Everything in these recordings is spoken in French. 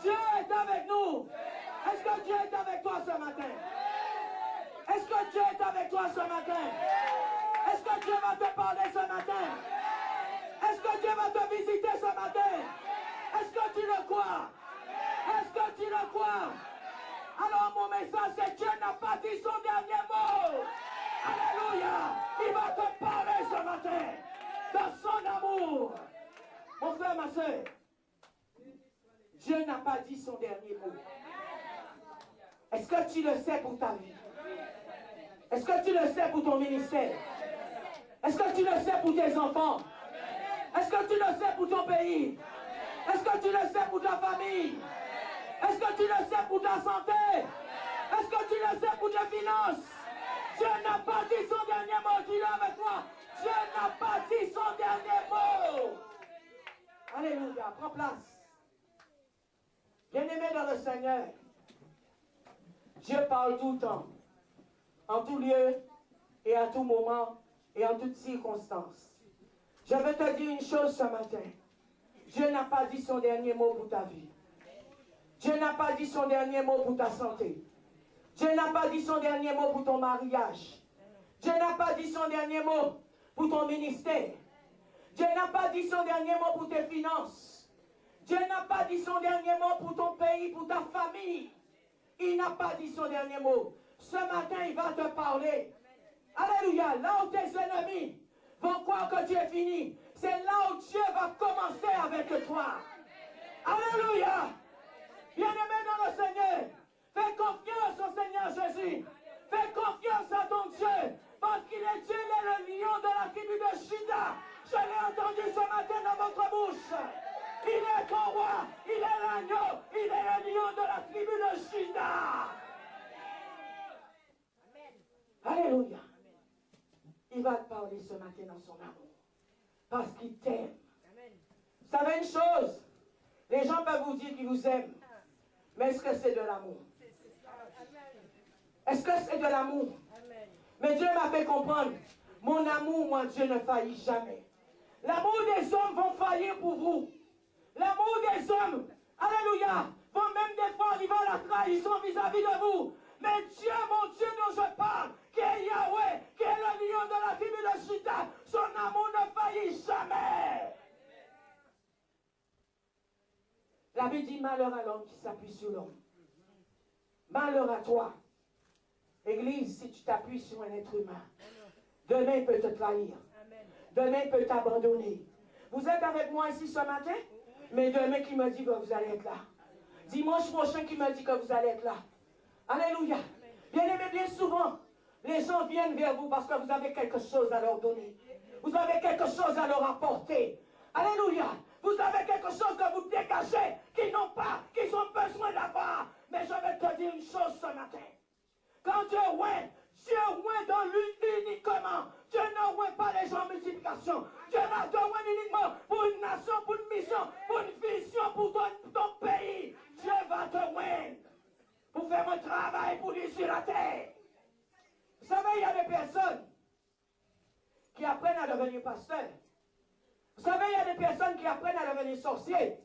Dieu est avec nous. Est-ce que Dieu est avec toi ce matin? Est-ce que Dieu est avec toi ce matin? Est-ce que Dieu va te parler ce matin? Est-ce que Dieu va te visiter ce matin? Est-ce que tu le crois? Est-ce que tu le crois? Alors mon message c'est Dieu n'a pas dit son dernier mot. Alléluia. Il va te parler ce matin dans son amour. Mon frère, ma soeur, Dieu n'a pas dit son dernier mot. Est-ce que tu le sais pour ta vie? Est-ce que tu le sais pour ton ministère? Est-ce que tu le sais pour tes enfants? Est-ce que tu le sais pour ton pays? Est-ce que tu le sais pour ta famille? Est-ce que tu le sais pour ta santé? Est-ce que tu le sais pour tes finances? Dieu n'a pas dit son dernier mot. Dis-le avec moi. Dieu n'a pas dit son dernier mot. Alléluia. Prends place. Bien-aimé dans le Seigneur, Dieu parle tout le temps, en tout lieu et à tout moment et en toutes circonstances. Je veux te dire une chose ce matin. Dieu n'a pas dit son dernier mot pour ta vie. Dieu n'a pas dit son dernier mot pour ta santé. Dieu n'a pas dit son dernier mot pour ton mariage. Dieu n'a pas dit son dernier mot pour ton ministère. Dieu n'a pas dit son dernier mot pour tes finances. Dieu n'a pas dit son dernier mot pour ton pays, pour ta famille. Il n'a pas dit son dernier mot. Ce matin, il va te parler. Alléluia. Là où tes ennemis vont croire que tu es fini, c'est là où Dieu va commencer avec toi. Alléluia. Bien-aimé dans le Seigneur, fais confiance au Seigneur Jésus. Fais confiance à ton Dieu. Parce qu'il est Dieu, il est le lion de la tribu de Juda. Je l'ai entendu ce matin dans votre bouche. Il est ton roi, il est l'agneau, il est le lion de la tribu de Juda. Alléluia. Il va te parler ce matin dans son amour. Parce qu'il t'aime. Vous savez une chose? Les gens peuvent vous dire qu'ils vous aiment. Mais est-ce que c'est de l'amour? Est-ce que c'est de l'amour? Mais Dieu m'a fait comprendre. Mon amour, moi, Dieu ne faillit jamais. L'amour des hommes vont faillir pour vous. L'amour des hommes, alléluia, vont même des fois arriver à la trahison vis-à-vis de vous. Mais Dieu, mon Dieu dont je parle, qui est Yahweh, qui est le lion de la tribu de Juda, son amour ne faillit jamais. La Bible dit malheur à l'homme qui s'appuie sur l'homme. Malheur à toi. Église, si tu t'appuies sur un être humain, demain il peut te trahir. Demain il peut t'abandonner. Vous êtes avec moi ici ce matin? Mais demain qui me dit que vous allez être là. Dimanche prochain qui me dit que vous allez être là. Alléluia. Bien aimé, bien souvent, les gens viennent vers vous parce que vous avez quelque chose à leur donner. Vous avez quelque chose à leur apporter. Alléluia. Vous avez quelque chose que vous dégagez, qu'ils n'ont pas, qu'ils ont besoin d'avoir. Mais je vais te dire une chose ce matin. Quand Dieu oint dans lui uniquement. Dieu ne oint pas les gens en multiplication. Dieu n'a te oint uniquement pour une nation, pour une mission, pour une vision, pour ton pays. Dieu va te oindre pour faire un travail pour lui sur la terre. Vous savez, il y a des personnes qui apprennent à devenir pasteurs. Vous savez, il y a des personnes qui apprennent à devenir sorciers.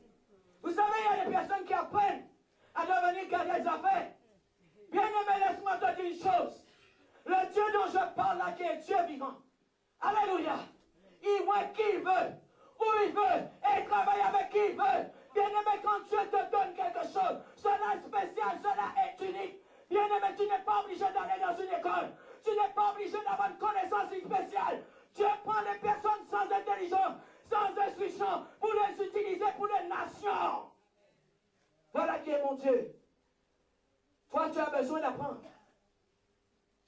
Vous savez, il y a des personnes qui apprennent à devenir gardien des affaires. Bien-aimé, laisse-moi te dire une chose. Le Dieu dont je parle là, qui est Dieu vivant. Alléluia. Il voit qui il veut, où il veut, et il travaille avec qui il veut. Bien-aimé, quand Dieu te donne quelque chose, cela est spécial, cela est unique. Bien-aimé, tu n'es pas obligé d'aller dans une école. Tu n'es pas obligé d'avoir une connaissance spéciale. Dieu prend les personnes sans intelligence, sans instruction, pour les utiliser pour les nations. Voilà qui est mon Dieu. Toi, tu as besoin d'apprendre.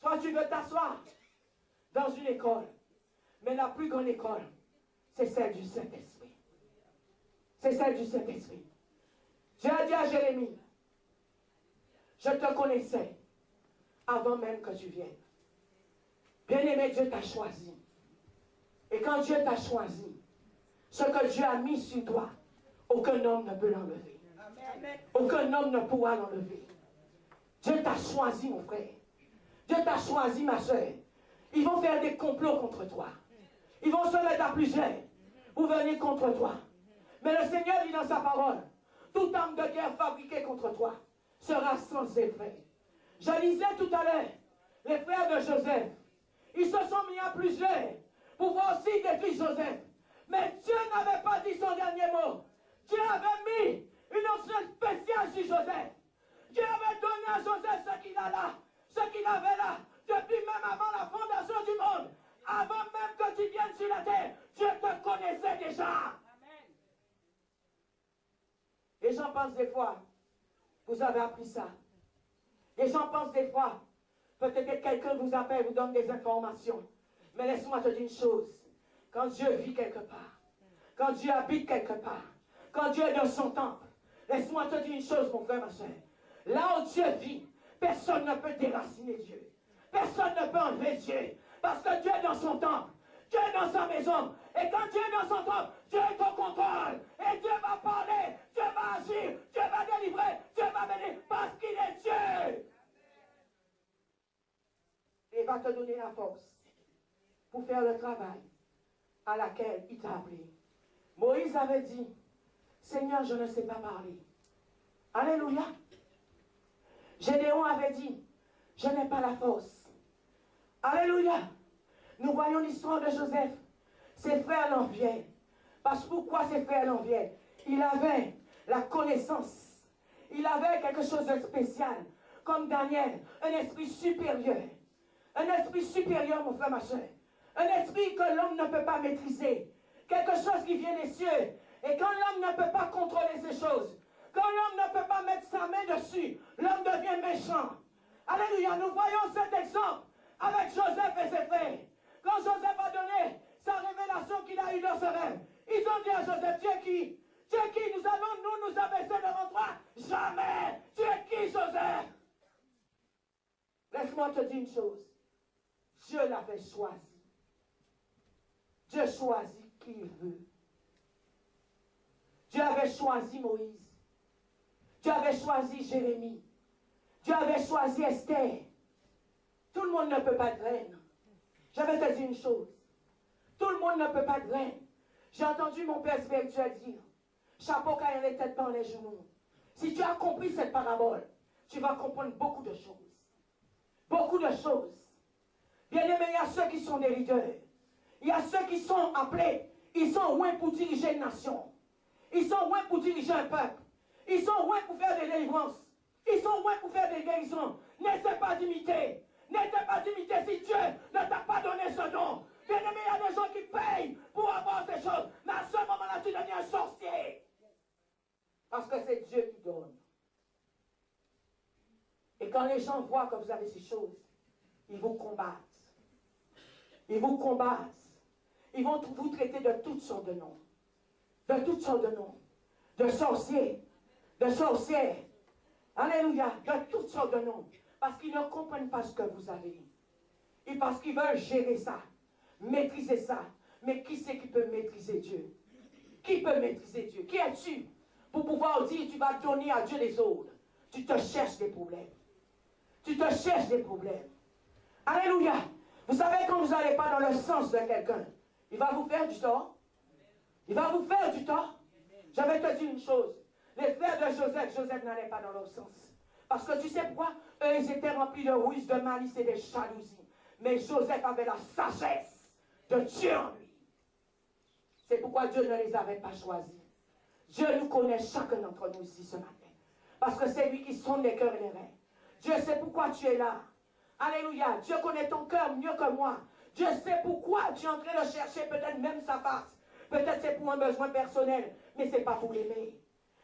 Toi, tu veux t'asseoir dans une école. Mais la plus grande école, c'est celle du Saint-Esprit. C'est celle du Saint-Esprit. J'ai dit à Jérémie, je te connaissais avant même que tu viennes. Bien-aimé, Dieu t'a choisi. Et quand Dieu t'a choisi, ce que Dieu a mis sur toi, aucun homme ne peut l'enlever. Aucun homme ne pourra l'enlever. Dieu t'a choisi, mon frère. Dieu t'a choisi, ma soeur. Ils vont faire des complots contre toi. Ils vont se mettre à plusieurs pour venir contre toi. Mais le Seigneur dit dans sa parole, toute arme de guerre fabriquée contre toi sera sans effet. Je lisais tout à l'heure, les frères de Joseph, ils se sont mis à plusieurs pour voir aussi détruire Joseph. Mais Dieu n'avait pas dit son dernier mot. Dieu avait mis une option spéciale sur Joseph. Dieu avait donné à Joseph ce qu'il a là, ce qu'il avait là, depuis même avant la fondation du monde. Avant même que tu viennes sur la terre, Dieu te connaissait déjà. Amen. Les gens pensent des fois, vous avez appris ça. Les gens pensent des fois, peut-être que quelqu'un vous appelle, vous donne des informations. Mais laisse-moi te dire une chose. Quand Dieu vit quelque part, quand Dieu habite quelque part, quand Dieu est dans son temple, laisse-moi te dire une chose, mon frère, ma soeur. Là où Dieu vit, personne ne peut déraciner Dieu. Personne ne peut enlever Dieu. Parce que Dieu est dans son temple. Dieu est dans sa maison. Et quand Dieu est dans son temple, Dieu est au contrôle. Et Dieu va parler, Dieu va agir, Dieu va délivrer, Dieu va bénir parce qu'il est Dieu. Il va te donner la force pour faire le travail à laquelle il t'a appelé. Moïse avait dit, Seigneur, je ne sais pas parler. Alléluia. Gédéon avait dit, je n'ai pas la force. Alléluia. Nous voyons l'histoire de Joseph. Ses frères l'enviaient. Parce que pourquoi ses frères l'enviaient? Il avait la connaissance. Il avait quelque chose de spécial. Comme Daniel, un esprit supérieur. Un esprit supérieur, mon frère, ma soeur. Un esprit que l'homme ne peut pas maîtriser. Quelque chose qui vient des cieux. Et quand l'homme ne peut pas contrôler ces choses, quand l'homme ne peut pas mettre sa main dessus, l'homme devient méchant. Alléluia, nous voyons cet exemple avec Joseph et ses frères. Quand Joseph a donné sa révélation qu'il a eue dans ce rêve, ils ont dit à Joseph, tu es qui? Tu es qui? Nous allons nous abaisser devant toi? Jamais! Tu es qui, Joseph? Laisse-moi te dire une chose. Dieu l'avait choisi. Dieu choisit qui il veut. Dieu avait choisi Moïse. Dieu avait choisi Jérémie. Dieu avait choisi Esther. Tout le monde ne peut pas être reine. Je vais te dire une chose. Tout le monde ne peut pas être reine. J'ai entendu mon père spirituel dire, chapeau quand les têtes dans les genoux. Si tu as compris cette parabole, tu vas comprendre beaucoup de choses. Beaucoup de choses. Bien aimé, il y a ceux qui sont des leaders. Il y a ceux qui sont appelés. Ils sont loin pour diriger une nation. Ils sont loin pour diriger un peuple. Ils sont loin pour faire des délivrances. Ils sont loin pour faire des guérisons. N'essaie pas d'imiter. N'essaie pas d'imiter si Dieu ne t'a pas donné ce don. Bien aimé, il y a des gens qui payent pour avoir ces choses. Mais à ce moment-là, tu deviens un sorcier. Parce que c'est Dieu qui donne. Et quand les gens voient que vous avez ces choses, ils vous combattent. Ils vous combattent. Ils vont vous traiter de toutes sortes de noms. De toutes sortes de noms. De sorciers. De sorcières. Alléluia. De toutes sortes de noms. Parce qu'ils ne comprennent pas ce que vous avez. Et parce qu'ils veulent gérer ça. Maîtriser ça. Mais qui c'est qui peut maîtriser Dieu? Qui peut maîtriser Dieu? Qui es-tu pour pouvoir dire tu vas donner à Dieu les autres? Tu te cherches des problèmes. Tu te cherches des problèmes. Alléluia. Vous savez quand vous n'allez pas dans le sens de quelqu'un, il va vous faire du tort. Il va vous faire du tort. Je vais te dire une chose. Les frères de Joseph, Joseph n'allait pas dans leur sens. Parce que tu sais pourquoi? Eux, ils étaient remplis de ruse, de malice et de jalousie. Mais Joseph avait la sagesse de Dieu en lui. C'est pourquoi Dieu ne les avait pas choisis. Dieu nous connaît chacun d'entre nous ici ce matin. Parce que c'est lui qui sonde les cœurs et les reins. Dieu sait pourquoi tu es là. Alléluia. Dieu connaît ton cœur mieux que moi. Dieu sait pourquoi tu es en train de chercher peut-être même sa face. Peut-être c'est pour un besoin personnel. Mais ce n'est pas pour l'aimer.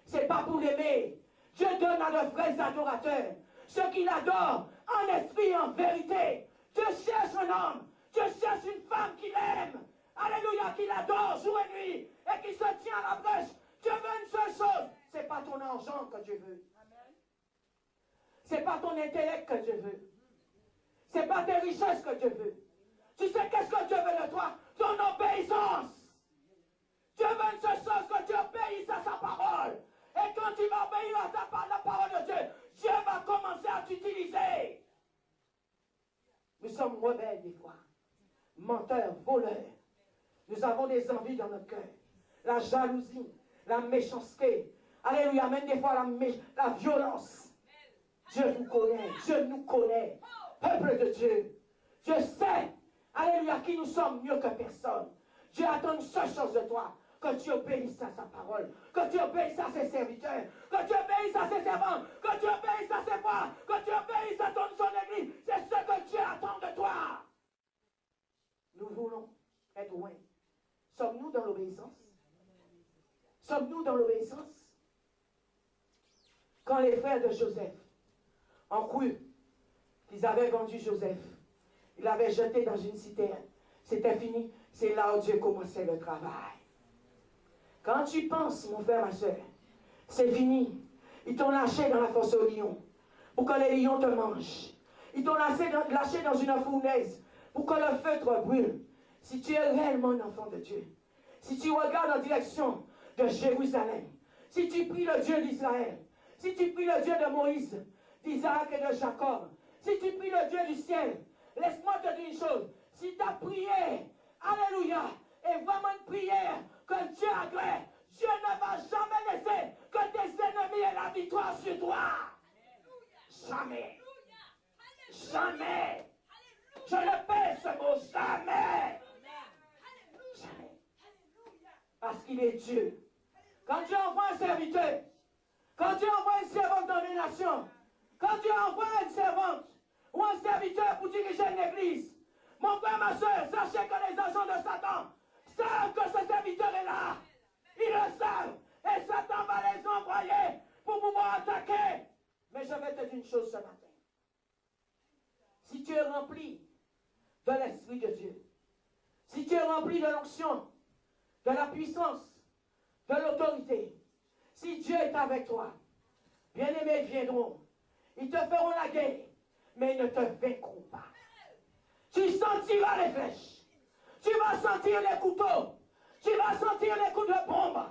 Ce n'est pas pour l'aimer. Dieu donne à de vrais adorateurs. Ceux qui l'adorent en esprit et en vérité. Dieu cherche un homme. Dieu cherche une femme qui l'aime. Alléluia, qui l'adore jour et nuit. Et qui se tient à la brèche. Dieu veut une seule chose. Ce n'est pas ton argent que Dieu veut. Ce n'est pas ton intellect que Dieu veut. Ce n'est pas tes richesses que Dieu veut. Tu sais qu'est-ce que Dieu veut de toi? Ton obéissance. Dieu veut une seule chose, que tu obéisses à sa parole. Et quand tu vas obéir à la parole de Dieu, Dieu va commencer à t'utiliser. Nous sommes rebelles des fois. Menteurs, voleurs. Nous avons des envies dans notre cœur. La jalousie, la méchanceté. Alléluia, même des fois la violence. Dieu nous connaît, Dieu nous connaît. Peuple de Dieu, Dieu sait, alléluia, qui nous sommes mieux que personne. Dieu attend une seule chose de toi, que tu obéisses à sa parole, que tu obéisses à ses serviteurs, que tu obéisses à ses servants, que tu obéisses à ses voix, que tu obéisses à son église. C'est ce que Dieu attend de toi. Nous voulons être loin. Sommes-nous dans l'obéissance? Sommes-nous dans l'obéissance? Quand les frères de Joseph ont cru qu'ils avaient vendu Joseph, ils l'avaient jeté dans une citerne, c'était fini. C'est là où Dieu commençait le travail. Quand tu penses, mon frère, ma soeur, c'est fini. Ils t'ont lâché dans la fosse aux lions pour que les lions te mangent. Ils t'ont lâché dans une fournaise pour que le feu te brûle. Si tu es réellement un enfant de Dieu, si tu regardes en direction de Jérusalem, si tu pries le Dieu d'Israël, si tu pries le Dieu de Moïse, d'Isaac et de Jacob, si tu pries le Dieu du ciel, laisse-moi te dire une chose. Si tu as prié, alléluia, et vraiment une prière que Dieu agrée, Dieu ne va jamais laisser que tes ennemis aient la victoire sur toi. Jamais. Jamais. Je ne pèse ce mot jamais. Jamais. Parce qu'il est Dieu. Quand Dieu envoie un serviteur, quand Dieu envoie une servante dans les nations, quand Dieu envoie une servante ou un serviteur pour diriger une église, mon frère, ma soeur, sachez que les agents de Satan savent que ce serviteur est là. Ils le savent. Et Satan va les envoyer pour pouvoir attaquer. Mais je vais te dire une chose ce matin. Si tu es rempli de l'Esprit de Dieu, si tu es rempli de l'onction, de la puissance, de l'autorité, si Dieu est avec toi, bien-aimés viendront. Ils te feront la guerre, mais ils ne te vaincront pas. Tu sentiras les flèches. Tu vas sentir les couteaux. Tu vas sentir les coups de bombe.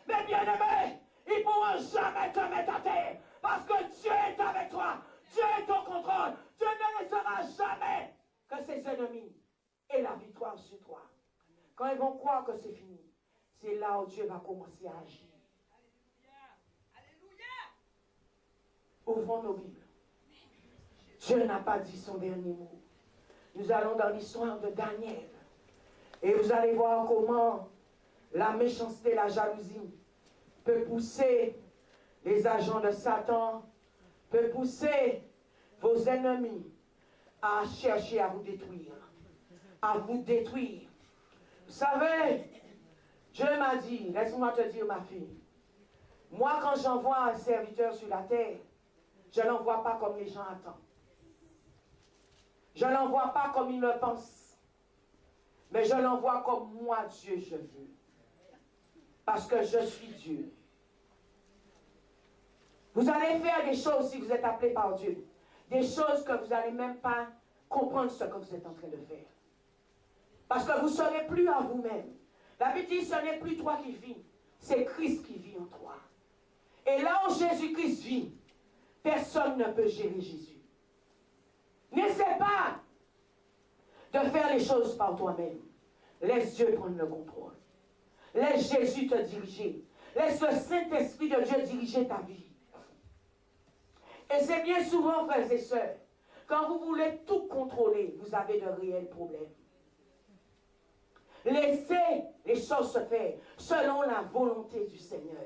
Mais bien-aimés, ils ne pourront jamais te mettre à terre. Parce que Dieu est avec toi. Dieu est au contrôle. Dieu ne laissera jamais que ses ennemis aient la victoire sur toi. Quand ils vont croire que c'est fini, c'est là où Dieu va commencer à agir. Ouvrons nos Bibles. Dieu n'a pas dit son dernier mot. Nous allons dans l'histoire de Daniel. Et vous allez voir comment la méchanceté, la jalousie peut pousser les agents de Satan, peut pousser vos ennemis à chercher à vous détruire. À vous détruire. Vous savez, Dieu m'a dit, laisse-moi te dire ma fille, moi quand j'envoie un serviteur sur la terre, je ne l'envoie pas comme les gens attendent. Je ne l'envoie pas comme ils le pensent. Mais je l'envoie comme moi, Dieu, je veux. Parce que je suis Dieu. Vous allez faire des choses si vous êtes appelé par Dieu. Des choses que vous n'allez même pas comprendre ce que vous êtes en train de faire. Parce que vous ne serez plus à vous-même. La Bible dit, ce n'est plus toi qui vis. C'est Christ qui vit en toi. Et là où Jésus-Christ vit, personne ne peut gérer Jésus. N'essaie pas de faire les choses par toi-même. Laisse Dieu prendre le contrôle. Laisse Jésus te diriger. Laisse le Saint-Esprit de Dieu diriger ta vie. Et c'est bien souvent, frères et sœurs, quand vous voulez tout contrôler, vous avez de réels problèmes. Laissez les choses se faire selon la volonté du Seigneur.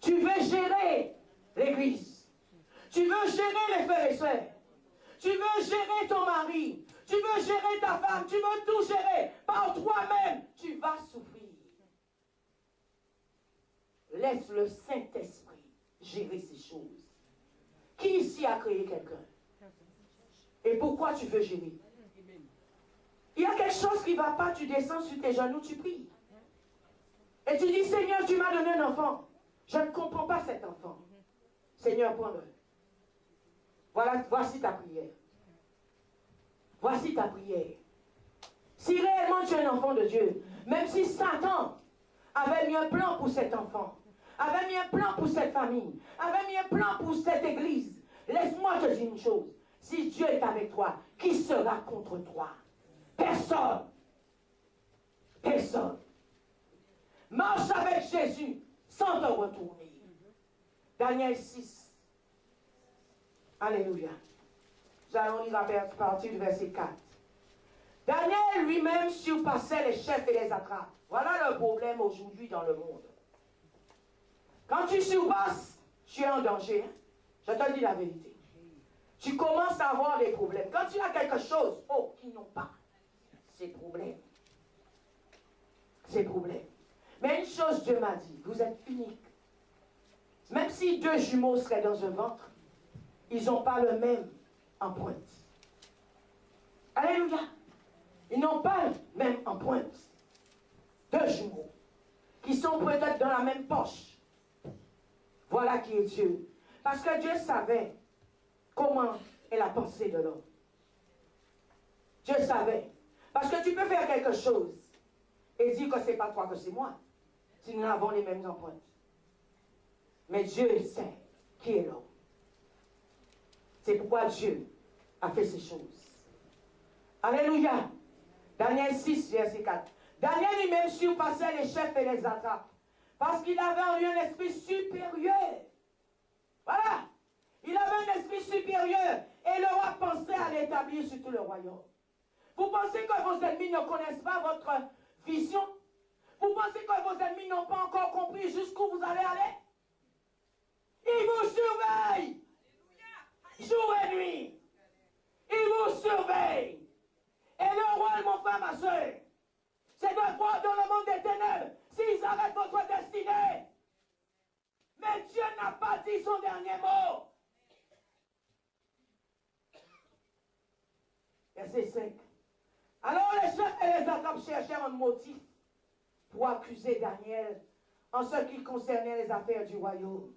Tu veux gérer l'église. Tu veux gérer les frères et sœurs. Tu veux gérer ton mari. Tu veux gérer ta femme. Tu veux tout gérer par toi-même. Tu vas souffrir. Laisse le Saint-Esprit gérer ces choses. Qui ici a créé quelqu'un? Et pourquoi tu veux gérer? Il y a quelque chose qui ne va pas, tu descends sur tes genoux, tu pries. Et tu dis, Seigneur, tu m'as donné un enfant. Je ne comprends pas cet enfant. Seigneur, prends-le. Voilà, voici ta prière. Voici ta prière. Si réellement tu es un enfant de Dieu, même si Satan avait mis un plan pour cet enfant, avait mis un plan pour cette famille, avait mis un plan pour cette église, laisse-moi te dire une chose. Si Dieu est avec toi, qui sera contre toi? Personne. Personne. Marche avec Jésus sans te retourner. Daniel 6. Alléluia. Nous allons lire à partir du verset 4. Daniel lui-même surpassait les chefs et les attrapes. Voilà le problème aujourd'hui dans le monde. Quand tu surpasses, tu es en danger. Hein? Je te dis la vérité. Tu commences à avoir des problèmes. Quand tu as quelque chose, oh, qu'ils n'ont pas, c'est problème. C'est problème. Mais une chose, Dieu m'a dit, vous êtes uniques. Même si deux jumeaux seraient dans un ventre, ils n'ont pas le même empreinte. Alléluia. Ils n'ont pas le même empreinte. Deux jumeaux qui sont peut-être dans la même poche. Voilà qui est Dieu. Parce que Dieu savait comment est la pensée de l'homme. Dieu savait. Parce que tu peux faire quelque chose et dire que ce n'est pas toi, que c'est moi. Si nous avons les mêmes empreintes. Mais Dieu sait qui est l'homme. C'est pourquoi Dieu a fait ces choses. Alléluia. Daniel 6, verset 4. Daniel lui-même surpassait les chefs et les attrapes. Parce qu'il avait en lui un esprit supérieur. Voilà. Il avait un esprit supérieur. Et le roi pensait à l'établir sur tout le royaume. Vous pensez que vos ennemis ne connaissent pas votre vision? Vous pensez que vos ennemis n'ont pas encore compris jusqu'où vous allez aller? Ils vous surveillent. Jour et nuit. Ils vous surveillent. Et le rôle, mon frère, ma soeur, c'est de voir dans le monde des ténèbres s'ils arrêtent votre destinée. Mais Dieu n'a pas dit son dernier mot. Verset 5. Alors les chefs et les attrapes cherchèrent un motif pour accuser Daniel en ce qui concernait les affaires du royaume.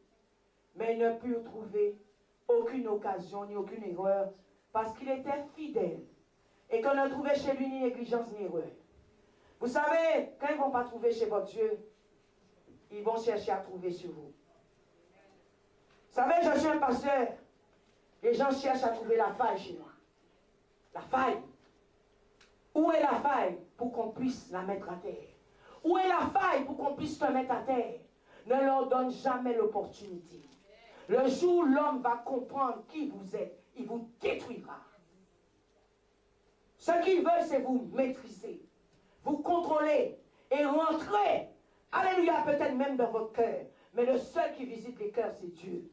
Mais ils ne purent trouver aucune occasion ni aucune erreur parce qu'il était fidèle et qu'on ne trouvait chez lui ni négligence ni erreur. Vous savez, quand ils ne vont pas trouver chez votre Dieu, ils vont chercher à trouver sur vous. Vous savez, je suis un pasteur. Les gens cherchent à trouver la faille chez moi. La faille. Où est la faille pour qu'on puisse la mettre à terre? Où est la faille pour qu'on puisse te mettre à terre? Ne leur donne jamais l'opportunité. Le jour où l'homme va comprendre qui vous êtes, il vous détruira. Ce qu'ils veulent, c'est vous maîtriser, vous contrôler et rentrer, alléluia, peut-être même dans votre cœur. Mais le seul qui visite les cœurs, c'est Dieu.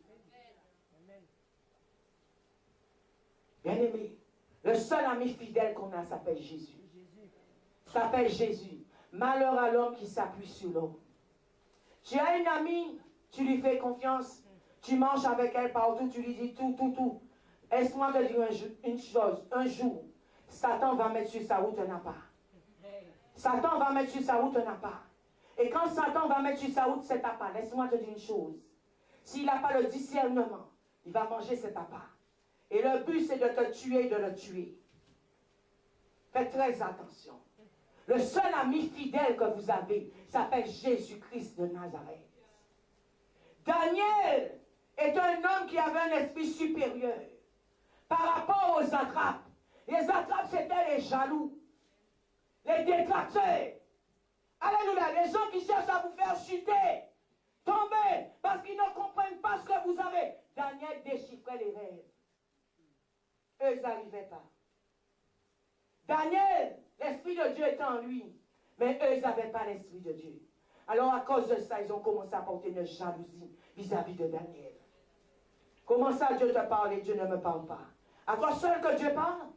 Bien-aimé, le seul ami fidèle qu'on a s'appelle Jésus. S'appelle Jésus. Malheur à l'homme qui s'appuie sur l'homme. Tu as une amie, tu lui fais confiance, tu marches avec elle partout, tu lui dis tout. Laisse-moi te dire une chose, un jour, Satan va mettre sur sa route un appât. Satan va mettre sur sa route un appât. Et quand Satan va mettre sur sa route cet appât, laisse-moi te dire une chose. S'il n'a pas le discernement, il va manger cet appât. Et le but, c'est de te tuer et de le tuer. Faites très attention. Le seul ami fidèle que vous avez s'appelle Jésus-Christ de Nazareth. Daniel est un homme qui avait un esprit supérieur par rapport aux attrapes. Les attrapes, c'était les jaloux, les détracteurs. Alléluia, les gens qui cherchent à vous faire chuter, tomber, parce qu'ils ne comprennent pas ce que vous avez. Daniel déchiffrait les rêves. Eux, ils n'arrivaient pas. Daniel, l'Esprit de Dieu était en lui, mais eux, ils n'avaient pas l'Esprit de Dieu. Alors, à cause de ça, ils ont commencé à porter une jalousie vis-à-vis de Daniel. Comment ça, Dieu te parle et Dieu ne me parle pas? À toi seul que Dieu parle?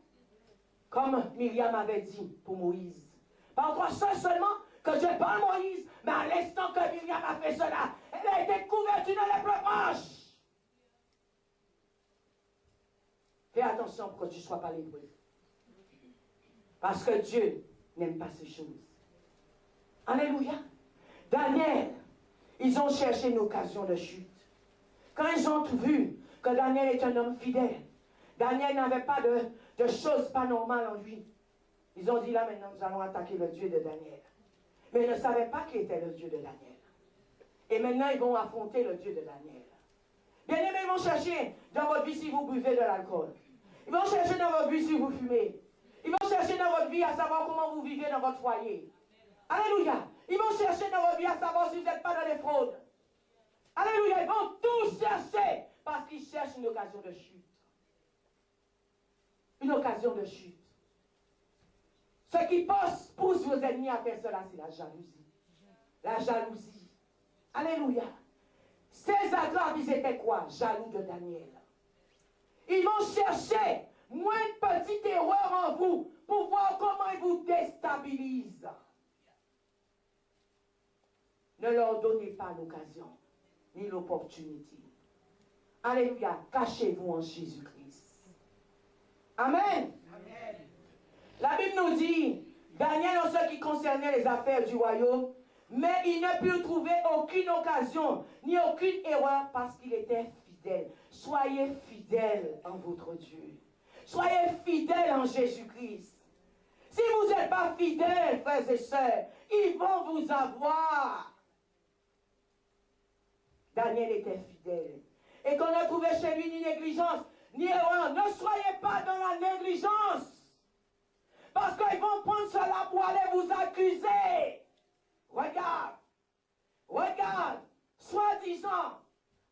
Comme Myriam avait dit pour Moïse. Par toi seul seulement que Dieu parle, Moïse, mais à l'instant que Myriam a fait cela, elle a été couverte d'une lèpre blanche. Fais attention pour que tu ne sois pas lépreux. Parce que Dieu n'aime pas ces choses. Alléluia. Daniel, ils ont cherché une occasion de chute. Quand ils ont vu que Daniel est un homme fidèle, Daniel n'avait pas de choses pas normales en lui. Ils ont dit là maintenant nous allons attaquer le Dieu de Daniel. Mais ils ne savaient pas qui était le Dieu de Daniel. Et maintenant ils vont affronter le Dieu de Daniel. Bien aimés, ils vont chercher dans votre vie si vous buvez de l'alcool. Ils vont chercher dans votre vie si vous fumez. Ils vont chercher dans votre vie à savoir comment vous vivez dans votre foyer. Alléluia. Ils vont chercher dans votre vie à savoir si vous n'êtes pas dans les fraudes. Alléluia, ils vont tout chercher parce qu'ils cherchent une occasion de chute. Une occasion de chute. Ce qui pousse vos ennemis à faire cela, c'est la jalousie. La jalousie. Alléluia. Ces athlètes, ils étaient quoi? Jaloux de Daniel. Ils vont chercher moins de petites erreurs en vous pour voir comment ils vous déstabilisent. Ne leur donnez pas l'occasion ni l'opportunité. Alléluia. Cachez-vous en Jésus-Christ. Amen. Amen. La Bible nous dit, Daniel en ce qui concernait les affaires du royaume, mais il ne put trouver aucune occasion, ni aucune erreur, parce qu'il était fidèle. Soyez fidèles en votre Dieu. Soyez fidèles en Jésus-Christ. Si vous n'êtes pas fidèles, frères et sœurs, ils vont vous avoir. Daniel était fidèle. Et qu'on ne trouvait chez lui ni négligence, ni erreur. Ne soyez pas dans la négligence. Parce qu'ils vont prendre cela pour aller vous accuser. Regarde, regarde, soi-disant,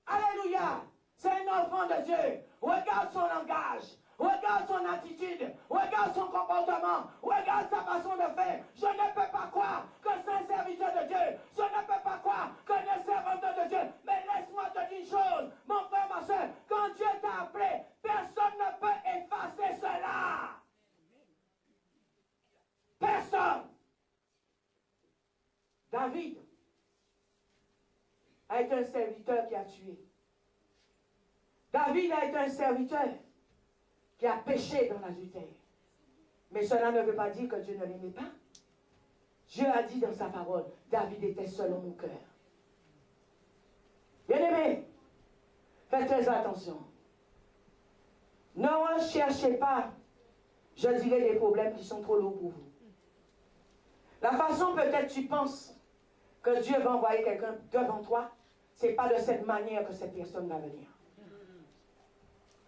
alléluia, c'est un enfant de Dieu. Regarde son langage, regarde son attitude, regarde son comportement, regarde sa façon de faire. Je ne peux pas croire que c'est un serviteur de Dieu. Je ne peux pas croire que c'est un serviteur de Dieu. Mais laisse-moi te dire une chose, mon frère, ma soeur, quand Dieu t'a appelé, personne ne peut effacer cela. Personne. David a été un serviteur qui a tué. David a été un serviteur qui a péché dans l'adultère. Mais cela ne veut pas dire que Dieu ne l'aimait pas. Dieu a dit dans sa parole, David était selon mon cœur. Bien-aimés, faites très attention. Ne recherchez pas, je dirais, des problèmes qui sont trop lourds pour vous. La façon peut-être tu penses que Dieu va envoyer quelqu'un devant toi, ce n'est pas de cette manière que cette personne va venir.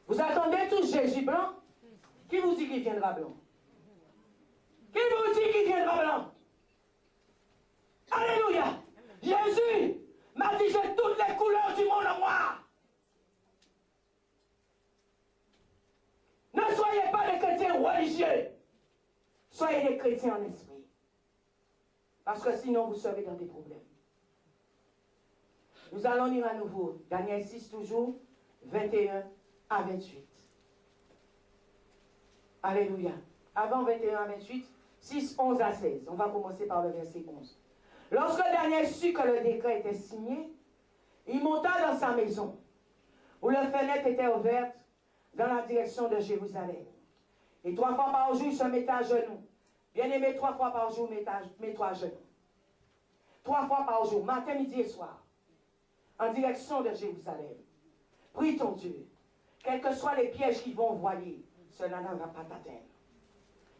Vous attendez tous Jésus blanc? Qui vous dit qu'il viendra blanc? Qui vous dit qu'il viendra blanc? Alléluia! Jésus m'a dit j'ai toutes les couleurs du monde en moi. Ne soyez pas des chrétiens religieux. Soyez des chrétiens en esprit. Parce que sinon, vous serez dans des problèmes. Nous allons lire à nouveau Daniel 6, toujours, 21 à 28. Alléluia. Avant 21 à 28, 6, 11 à 16. On va commencer par le verset 11. Lorsque Daniel sut que le décret était signé, il monta dans sa maison, où la fenêtre était ouverte dans la direction de Jérusalem. Et 3 fois par jour, il se mettait à genoux. Bien-aimé, 3 fois par jour, mets-toi à genoux. 3 fois par jour, matin, midi et soir, en direction de Jérusalem. Prie ton Dieu. Quels que soient les pièges qu'ils vont envoyer, cela ne va pas t'atteindre.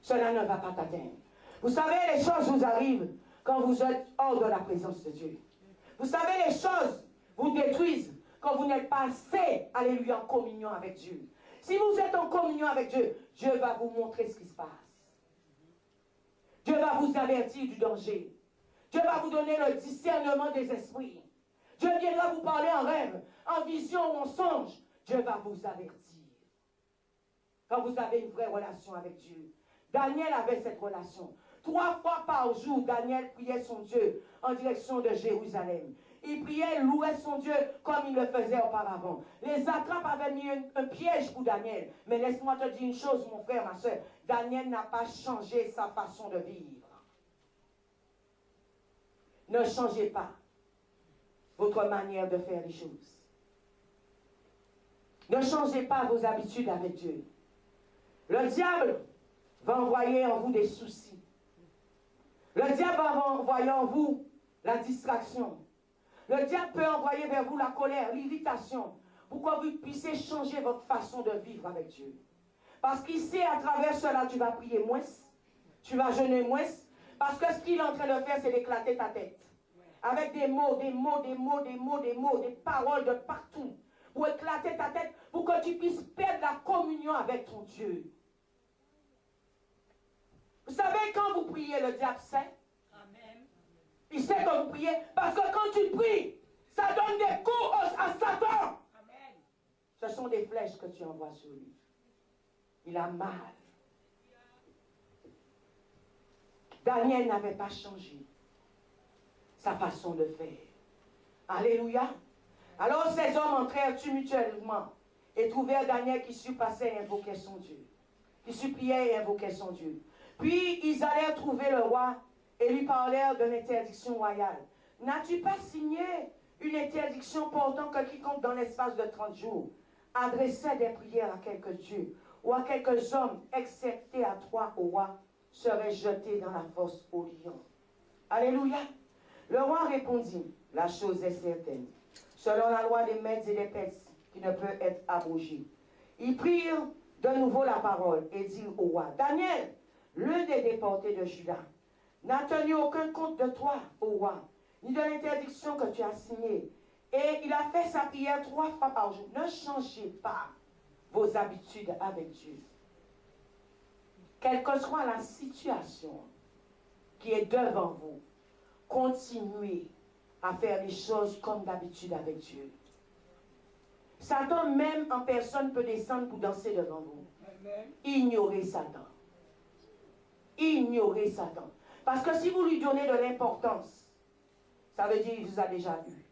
Cela ne va pas t'atteindre. Vous savez, les choses vous arrivent quand vous êtes hors de la présence de Dieu. Vous savez, les choses vous détruisent quand vous n'êtes pas assez, alléluia, en communion avec Dieu. Si vous êtes en communion avec Dieu, Dieu va vous montrer ce qui se passe. Dieu va vous avertir du danger. Dieu va vous donner le discernement des esprits. Dieu viendra vous parler en rêve, en vision ou en songe. Dieu va vous avertir. Quand vous avez une vraie relation avec Dieu. Daniel avait cette relation. 3 fois par jour, Daniel priait son Dieu en direction de Jérusalem. Il priait, louait son Dieu comme il le faisait auparavant. Les attrapes avaient mis un piège pour Daniel. Mais laisse-moi te dire une chose, mon frère, ma soeur. Daniel n'a pas changé sa façon de vivre. Ne changez pas votre manière de faire les choses. Ne changez pas vos habitudes avec Dieu. Le diable va envoyer en vous des soucis. Le diable va envoyer en vous la distraction. Le diable peut envoyer vers vous la colère, l'irritation, pour que vous puissiez changer votre façon de vivre avec Dieu. Parce qu'ici, à travers cela, tu vas prier moins, tu vas jeûner moins, parce que ce qu'il est en train de faire, c'est d'éclater ta tête. Avec des mots, des paroles de partout, pour éclater ta tête, pour que tu puisses perdre la communion avec ton Dieu. Vous savez, quand vous priez, le diable sait. Amen. Il sait sais que vous priez parce que quand tu pries, ça donne des coups à Satan. Amen. Ce sont des flèches que tu envoies sur lui. Il a mal. Daniel n'avait pas changé sa façon de faire. Alléluia. Alors ces hommes entrèrent tumultueusement et trouvèrent Daniel qui surpassait et invoquait son Dieu. Qui suppliait et invoquait son Dieu. Puis ils allèrent trouver le roi et lui parlèrent de l'interdiction royale. N'as-tu pas signé une interdiction portant que quiconque dans l'espace de 30 jours adressait des prières à quelques dieux ou à quelques hommes, excepté à toi, au roi, serait jeté dans la fosse au lion? Alléluia. Le roi répondit, la chose est certaine, selon la loi des Mèdes et des Perses, qui ne peut être abrogée. Ils prirent de nouveau la parole et dirent au roi, Daniel, l'un des déportés de Juda, n'a tenu aucun compte de toi, ô roi, ni de l'interdiction que tu as signée. Et il a fait sa prière 3 fois par jour. Ne changez pas vos habitudes avec Dieu. Quelle que soit la situation qui est devant vous, continuez à faire les choses comme d'habitude avec Dieu. Satan même en personne peut descendre pour danser devant vous. Ignorez Satan. Ignorez Satan. Parce que si vous lui donnez de l'importance, ça veut dire qu'il vous a déjà eu.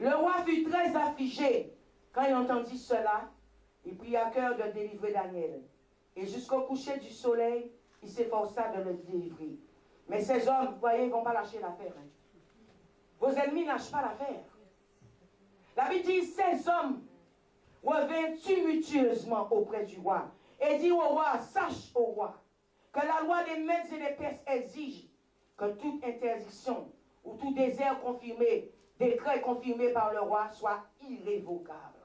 Le roi fut très affligé quand il entendit cela. Il prit à cœur de délivrer Daniel. Et jusqu'au coucher du soleil, il s'efforça de le délivrer. Mais ces hommes, vous voyez, ils ne vont pas lâcher l'affaire. Hein. Vos ennemis ne lâchent pas l'affaire. La Bible dit, ces hommes revinrent tumultueusement auprès du roi et dit au roi, sache au roi, que la loi des Mèdes et des Perses exige que toute interdiction ou tout désert confirmé, décret confirmé par le roi soit irrévocable.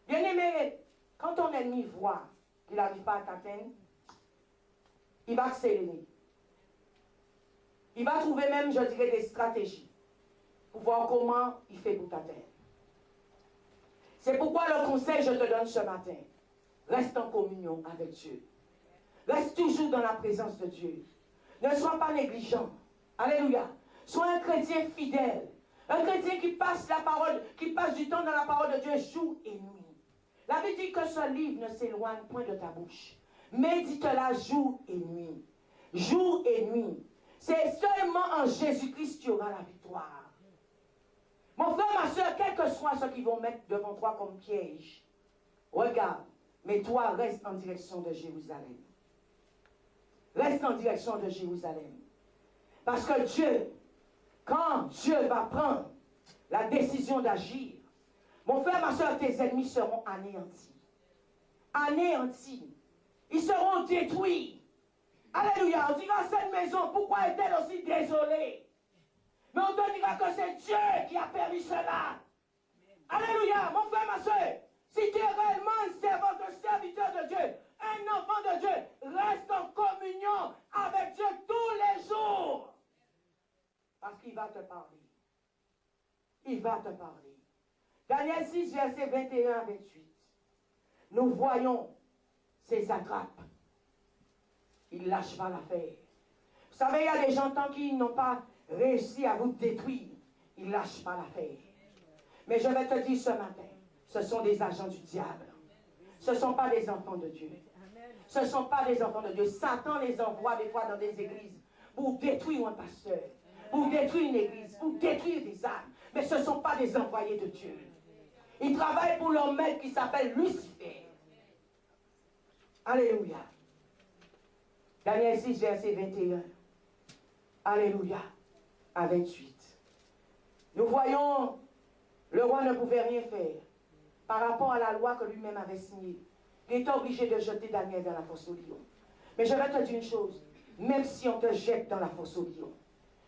Bien-aimé, quand ton ennemi voit qu'il n'arrive pas à t'atteindre, il va accélérer. Il va trouver même, je dirais, des stratégies pour voir comment il fait pour t'atteindre. C'est pourquoi le conseil je te donne ce matin, reste en communion avec Dieu. Reste toujours dans la présence de Dieu. Ne sois pas négligent. Alléluia. Sois un chrétien fidèle. Un chrétien qui passe la parole, qui passe du temps dans la parole de Dieu jour et nuit. La Bible dit que ce livre ne s'éloigne point de ta bouche. Médite-la jour et nuit. Jour et nuit. C'est seulement en Jésus-Christ que tu auras la victoire. Mon frère, ma soeur, quels que soient ceux qui vont mettre devant toi comme piège, regarde, mais toi, reste en direction de Jérusalem. Reste en direction de Jérusalem. Parce que Dieu, quand Dieu va prendre la décision d'agir, mon frère, ma soeur, tes ennemis seront anéantis. Anéantis. Ils seront détruits. Alléluia. On dira cette maison, pourquoi est-elle aussi désolée? Mais on te dira que c'est Dieu qui a permis cela. Alléluia. Mon frère, ma soeur, si tu es réellement un servant, un serviteur de Dieu, un enfant de Dieu, reste en communion avec Dieu tous les jours. Parce qu'il va te parler. Il va te parler. Daniel 6, verset 21 à 28. Nous voyons ces attrapes. Il ne lâche pas l'affaire. Vous savez, il y a des gens, tant qu'ils n'ont pas réussi à vous détruire, ils ne lâchent pas l'affaire. Mais je vais te dire ce matin, ce sont des agents du diable. Ce ne sont pas des enfants de Dieu. Ce ne sont pas des enfants de Dieu. Satan les envoie des fois dans des églises pour détruire un pasteur, pour détruire une église, pour détruire des âmes. Mais ce ne sont pas des envoyés de Dieu. Ils travaillent pour leur maître qui s'appelle Lucifer. Alléluia. Daniel 6, verset 21. Alléluia. À 28. Nous voyons, le roi ne pouvait rien faire par rapport à la loi que lui-même avait signée. Il était obligé de jeter Daniel dans la fosse au lion. Mais je vais te dire une chose. Même si on te jette dans la fosse au lion,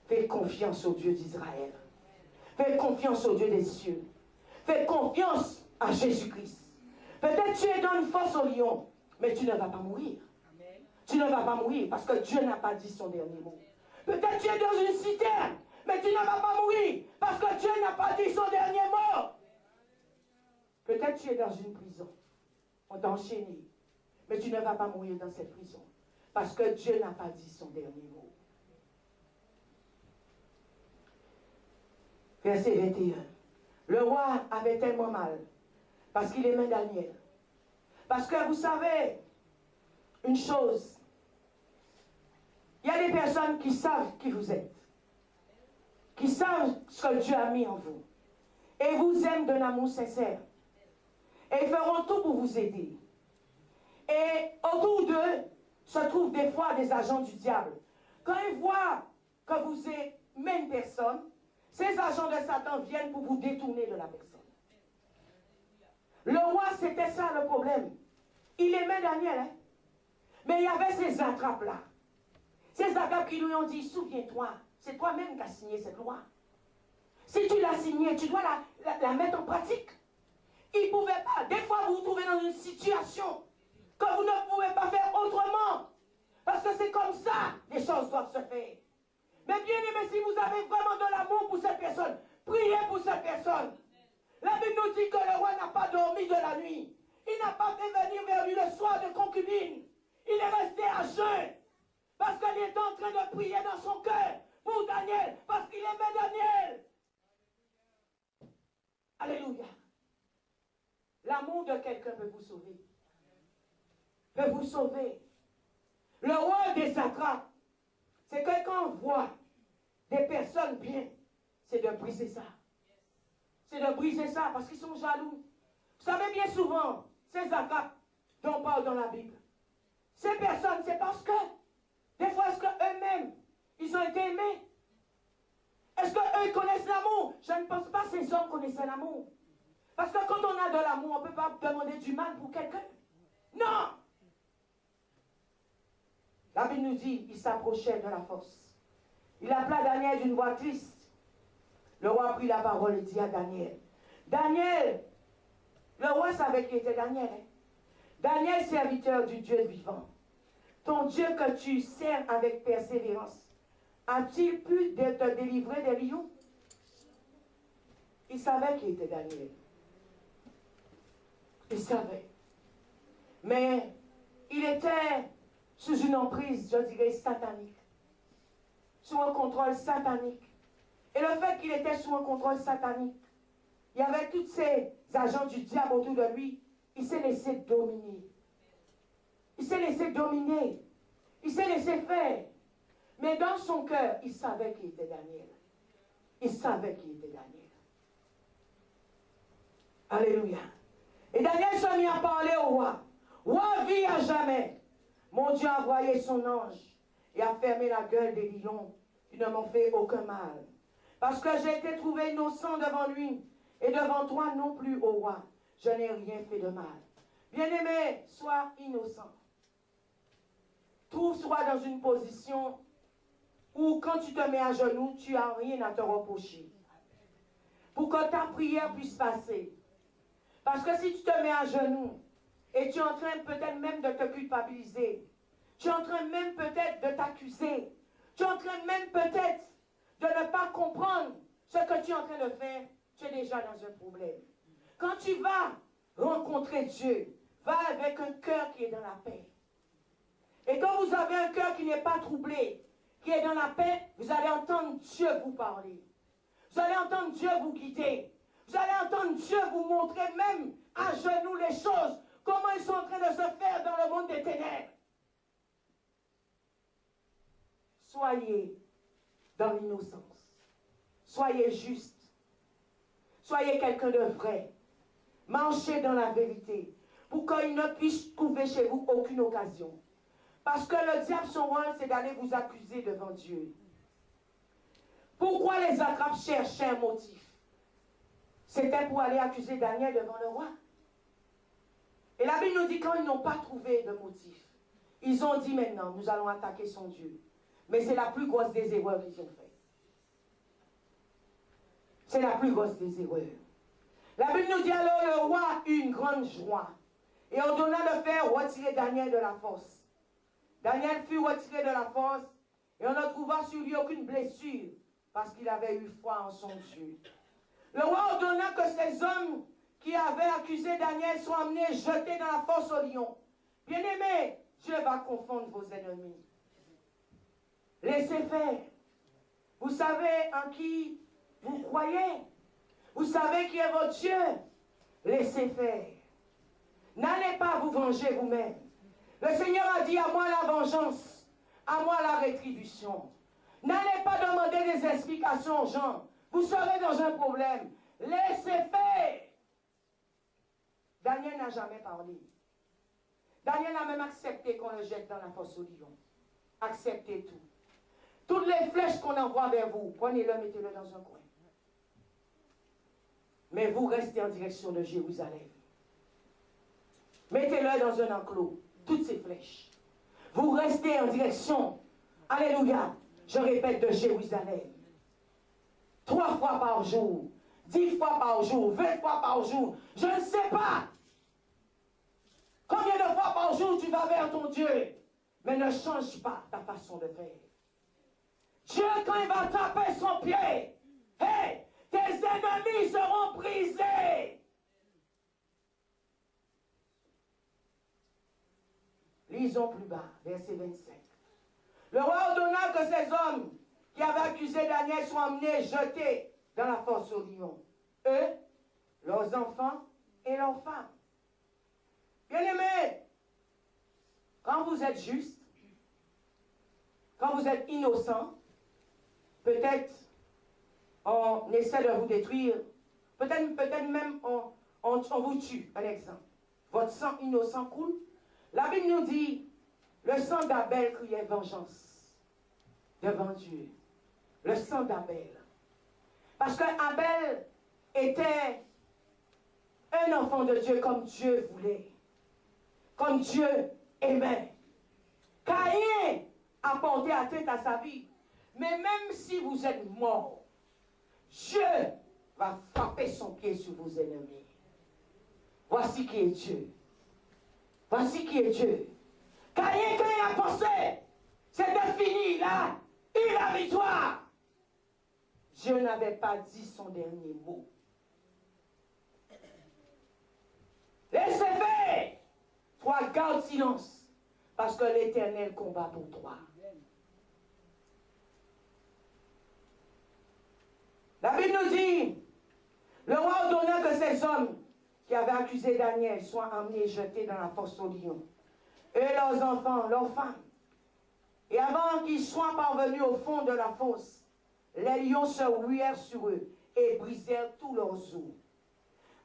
fais confiance au Dieu d'Israël. Fais confiance au Dieu des cieux. Fais confiance à Jésus-Christ. Peut-être tu es dans une fosse au lion, mais tu ne vas pas mourir. Amen. Tu ne vas pas mourir parce que Dieu n'a pas dit son dernier mot. Peut-être tu es dans une citerne, mais tu ne vas pas mourir parce que Dieu n'a pas dit son dernier mot. Peut-être tu es dans une prison. On t'a enchaîné, mais tu ne vas pas mourir dans cette prison. Parce que Dieu n'a pas dit son dernier mot. Verset 21. Le roi avait tellement mal parce qu'il aimait Daniel. Parce que vous savez une chose, il y a des personnes qui savent qui vous êtes, qui savent ce que Dieu a mis en vous, et vous aiment d'un amour sincère. Et ils feront tout pour vous aider. Et autour d'eux se trouvent des fois des agents du diable. Quand ils voient que vous aimez une personne, ces agents de Satan viennent pour vous détourner de la personne. Le roi, c'était ça le problème. Il aimait Daniel, hein? Mais il y avait ces attrapes-là. Ces attrapes qui lui ont dit, souviens-toi, c'est toi-même qui as signé cette loi. Si tu l'as signée, tu dois la mettre en pratique. Il ne pouvait pas. Des fois, vous vous trouvez dans une situation que vous ne pouvez pas faire autrement. Parce que c'est comme ça les choses doivent se faire. Mais bien aimé, si vous avez vraiment de l'amour pour cette personne, priez pour cette personne. La Bible nous dit que le roi n'a pas dormi de la nuit. Il n'a pas fait venir vers lui le soir de concubine. Il est resté à jeun. Parce qu'il était en train de prier dans son cœur pour Daniel. Parce qu'il aimait Daniel. Alléluia. L'amour de quelqu'un peut vous sauver. Peut vous sauver. Le roi des satrapes, c'est que quand on voit des personnes bien, c'est de briser ça. C'est de briser ça parce qu'ils sont jaloux. Vous savez bien souvent, ces satrapes dont on parle dans la Bible, ces personnes, c'est parce que, des fois, est-ce qu'eux-mêmes, ils ont été aimés? Est-ce qu'eux connaissent l'amour? Je ne pense pas que ces hommes connaissaient l'amour. Parce que quand on a de l'amour, on ne peut pas demander du mal pour quelqu'un. Non! La Bible nous dit, il s'approchait de la force. Il appela Daniel d'une voix triste. Le roi prit la parole et dit à Daniel, Daniel, le roi savait qui était Daniel. Hein? Daniel, serviteur du Dieu vivant, ton Dieu que tu sers avec persévérance, a-t-il pu te délivrer des lions? Il savait qui était Daniel. Il savait. Mais il était sous une emprise, je dirais, satanique. Sous un contrôle satanique. Et le fait qu'il était sous un contrôle satanique, il y avait tous ces agents du diable autour de lui, il s'est laissé dominer. Il s'est laissé dominer. Il s'est laissé faire. Mais dans son cœur, il savait qui était Daniel. Il savait qui était Daniel. Alléluia. Et Daniel s'est mis à parler au roi. Roi, vis à jamais. Mon Dieu a envoyé son ange et a fermé la gueule des lions qui ne m'ont fait aucun mal. Parce que j'ai été trouvé innocent devant lui et devant toi non plus, ô roi. Je n'ai rien fait de mal. Bien-aimé, sois innocent. Trouve-toi dans une position où quand tu te mets à genoux, tu n'as rien à te reprocher. Pour que ta prière puisse passer. Parce que si tu te mets à genoux et tu es en train peut-être même de te culpabiliser, tu es en train même peut-être de t'accuser, tu es en train même peut-être de ne pas comprendre ce que tu es en train de faire, tu es déjà dans un problème. Quand tu vas rencontrer Dieu, va avec un cœur qui est dans la paix. Et quand vous avez un cœur qui n'est pas troublé, qui est dans la paix, vous allez entendre Dieu vous parler. Vous allez entendre Dieu vous guider. Vous allez entendre Dieu vous montrer même à genoux les choses, comment ils sont en train de se faire dans le monde des ténèbres. Soyez dans l'innocence. Soyez juste. Soyez quelqu'un de vrai. Marchez dans la vérité pour qu'il ne puisse trouver chez vous aucune occasion. Parce que le diable, son rôle, c'est d'aller vous accuser devant Dieu. Pourquoi les attrapes cherchaient un motif? C'était pour aller accuser Daniel devant le roi. Et la Bible nous dit quand ils n'ont pas trouvé de motif, ils ont dit maintenant, nous allons attaquer son Dieu. Mais c'est la plus grosse des erreurs qu'ils ont fait. C'est la plus grosse des erreurs. La Bible nous dit alors le roi eut une grande joie et ordonna de faire retirer Daniel de la force. Daniel fut retiré de la force et on ne trouva sur lui aucune blessure parce qu'il avait eu foi en son Dieu. Le roi ordonna que ces hommes qui avaient accusé Daniel soient amenés jetés dans la fosse aux lions. Bien-aimés, Dieu va confondre vos ennemis. Laissez faire. Vous savez en qui vous croyez. Vous savez qui est votre Dieu. Laissez faire. N'allez pas vous venger vous-même. Le Seigneur a dit à moi la vengeance, à moi la rétribution. N'allez pas demander des explications aux gens. Vous serez dans un problème. Laissez faire. Daniel n'a jamais parlé. Daniel a même accepté qu'on le jette dans la fosse au lion. Acceptez tout. Toutes les flèches qu'on envoie vers vous, prenez-le, mettez-le dans un coin. Mais vous restez en direction de Jérusalem. Mettez-le dans un enclos, toutes ces flèches. Vous restez en direction, alléluia, je répète, de Jérusalem. 3 fois par jour, 10 fois par jour, 20 fois par jour, je ne sais pas. Combien de fois par jour tu vas vers ton Dieu, mais ne change pas ta façon de faire. Dieu, quand il va taper son pied, hey, tes ennemis seront brisés. Lisons plus bas, verset 25. Le roi ordonna que ces hommes qui avaient accusé Daniel soient emmenés, jetés dans la fosse aux lions. Eux, leurs enfants et leurs femmes. Bien-aimés, quand vous êtes juste, quand vous êtes innocent, peut-être on essaie de vous détruire, peut-être même on vous tue, un exemple. Votre sang innocent coule. La Bible nous dit, le sang d'Abel criait vengeance devant Dieu. Le sang d'Abel. Parce que Abel était un enfant de Dieu comme Dieu voulait. Comme Dieu aimait. Caïn a porté atteinte à sa vie. Mais même si vous êtes mort, Dieu va frapper son pied sur vos ennemis. Voici qui est Dieu. Voici qui est Dieu. Caïn, quand il a pensé, c'était fini, là, il a la victoire. Dieu n'avait pas dit son dernier mot. Laissez faire. Toi, garde silence, parce que l'Éternel combat pour toi. La Bible nous dit, le roi ordonna que ces hommes qui avaient accusé Daniel soient emmenés et jetés dans la fosse aux lions. Et leurs enfants, leurs femmes. Et avant qu'ils soient parvenus au fond de la fosse, les lions se ruèrent sur eux et brisèrent tous leurs os.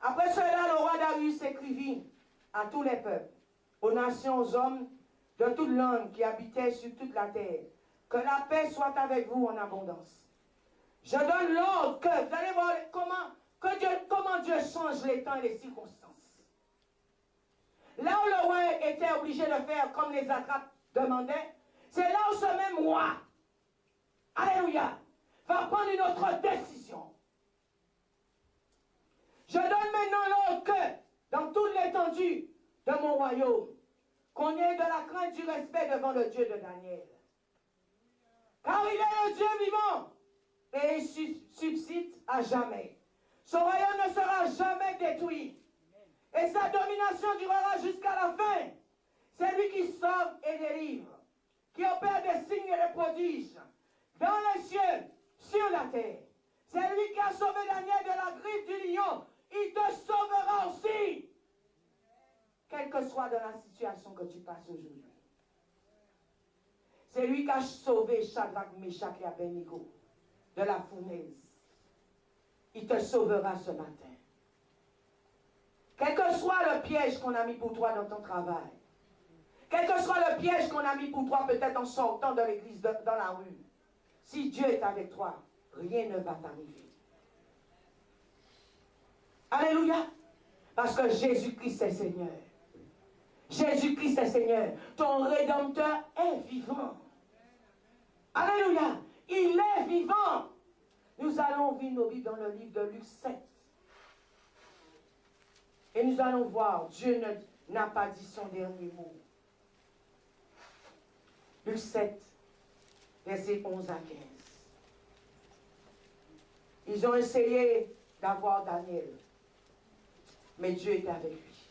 Après cela, le roi Darius écrivit à tous les peuples, aux nations, aux hommes de toute langue qui habitaient sur toute la terre, que la paix soit avec vous en abondance. Je donne l'ordre que, vous allez voir comment Dieu change les temps et les circonstances. Là où le roi était obligé de faire comme les attrapes demandaient, c'est là où ce même roi, alléluia, va prendre une autre décision. Je donne maintenant l'ordre que, dans toute l'étendue de mon royaume, qu'on ait de la crainte du respect devant le Dieu de Daniel. Car il est le Dieu vivant et il subsiste à jamais. Son royaume ne sera jamais détruit. Et sa domination durera jusqu'à la fin. C'est lui qui sauve et délivre, qui opère des signes et des prodiges dans les cieux, sur la terre. C'est lui qui a sauvé Daniel de la griffe du lion. Il te sauvera aussi, quelle que soit dans la situation que tu passes aujourd'hui. C'est lui qui a sauvé Shadrach, Meshach et Abednego de la fournaise. Il te sauvera ce matin. Quel que soit le piège qu'on a mis pour toi dans ton travail, quel que soit le piège qu'on a mis pour toi peut-être en sortant de l'église, dans la rue, si Dieu est avec toi, rien ne va t'arriver. Alléluia. Parce que Jésus-Christ est Seigneur. Jésus-Christ est Seigneur. Ton Rédempteur est vivant. Alléluia. Il est vivant. Nous allons ouvrir nos Bibles dans le livre de Luc 7. Et nous allons voir, Dieu n'a pas dit son dernier mot. Luc 7, versets 11 à 15. Ils ont essayé d'avoir Daniel, mais Dieu était avec lui.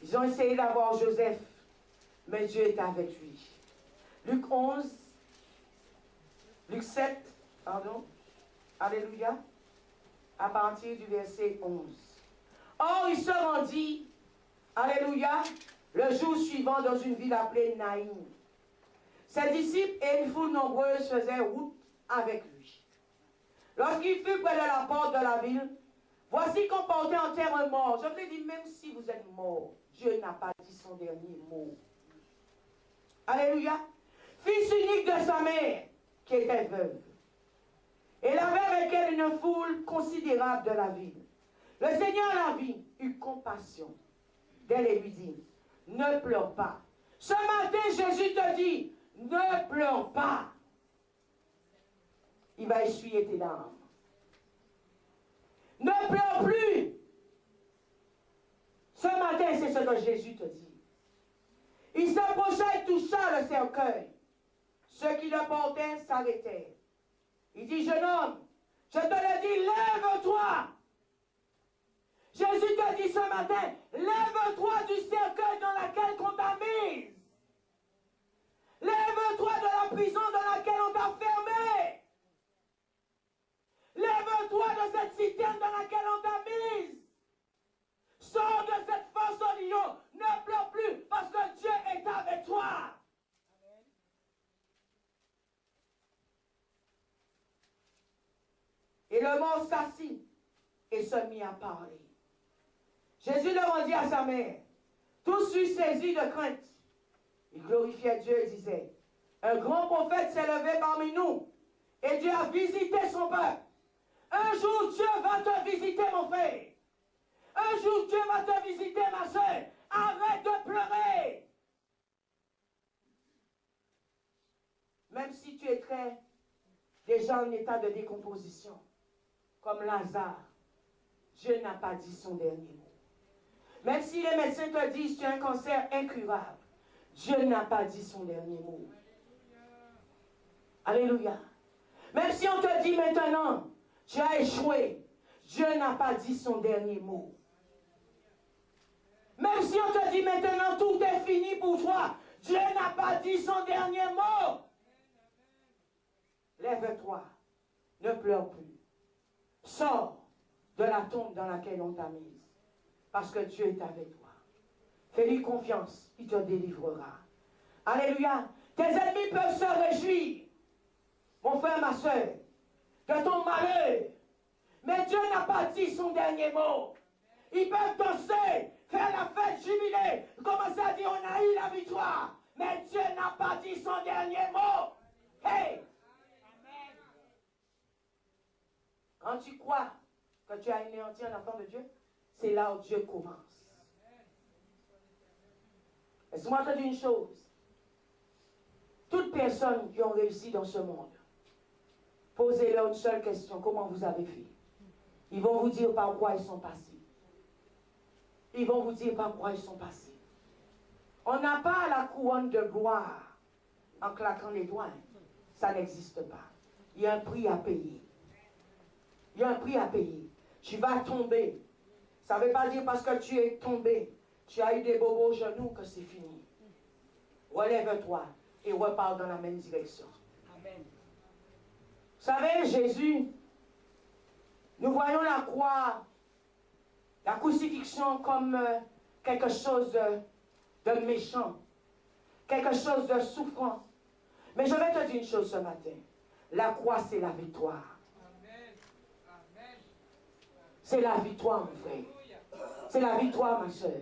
Ils ont essayé d'avoir Joseph, mais Dieu est avec lui. Luc 11, Luc 7, pardon, alléluia, à partir du verset 11. Or, il se rendit, alléluia, le jour suivant dans une ville appelée Naïm. Ses disciples et une foule nombreuse faisaient route avec lui. Lorsqu'il fut près de la porte de la ville, voici qu'on portait en terre un mort. Je vous ai dit, même si vous êtes mort, Dieu n'a pas dit son dernier mot. Alléluia. Fils unique de sa mère, qui était veuve. Et il avait avec elle une foule considérable de la ville. Le Seigneur la vit, eut compassion d'elle et lui dit, ne pleure pas. Ce matin, Jésus te dit, ne pleure pas. Il va essuyer tes larmes. Ne pleure plus. Ce matin, c'est ce que Jésus te dit. Il s'approcha et toucha le cercueil. Ceux qui le portaient s'arrêtèrent. Il dit, jeune homme, je te le dis, lève-toi. Jésus te dit ce matin, lève-toi du cercueil dans lequel on t'a mise. Lève-toi de la prison dans laquelle on t'a fermé. Lève-toi de cette citerne dans laquelle on t'a mise. Sors de cette fosse au lion. Ne pleure plus parce que Dieu est avec toi. Amen. Et le mort s'assit et se mit à parler. Jésus le rendit à sa mère. Tous furent saisis de crainte. Il glorifiait Dieu et disait, un grand prophète s'est levé parmi nous et Dieu a visité son peuple. Un jour Dieu va te visiter mon frère. Un jour Dieu va te visiter ma soeur. Arrête de pleurer. Même si tu es déjà en état de décomposition, comme Lazare, Dieu n'a pas dit son dernier mot. Même si les médecins te disent tu as un cancer incurable, Dieu n'a pas dit son dernier mot. Alléluia. Même si on te dit maintenant, tu as échoué, Dieu n'a pas dit son dernier mot. Même si on te dit maintenant tout est fini pour toi, Dieu n'a pas dit son dernier mot. Lève-toi, ne pleure plus. Sors de la tombe dans laquelle on t'a mise, parce que Dieu est avec toi. Fais-lui confiance, il te délivrera. Alléluia. Tes ennemis peuvent se réjouir, mon frère, ma soeur, de ton malheur. Mais Dieu n'a pas dit son dernier mot. Ils peuvent danser, faire la fête, jubiler, commencer à dire on a eu la victoire. Mais Dieu n'a pas dit son dernier mot. Hey! Quand tu crois que tu as anéanti un enfant de Dieu, c'est là où Dieu commence. Laisse-moi te dire une chose. Toutes personnes qui ont réussi dans ce monde, posez-leur une seule question. Comment vous avez fait? Ils vont vous dire par quoi ils sont passés. Ils vont vous dire par quoi ils sont passés. On n'a pas la couronne de gloire en claquant les doigts. Ça n'existe pas. Il y a un prix à payer. Il y a un prix à payer. Tu vas tomber. Ça ne veut pas dire parce que tu es tombé, tu as eu des bobos aux genoux que c'est fini. Relève-toi et repars dans la même direction. Amen. Vous savez, Jésus, nous voyons la croix, la crucifixion comme quelque chose de méchant, quelque chose de souffrant. Mais je vais te dire une chose ce matin. La croix, c'est la victoire. C'est la victoire, mon frère. C'est la victoire, ma soeur.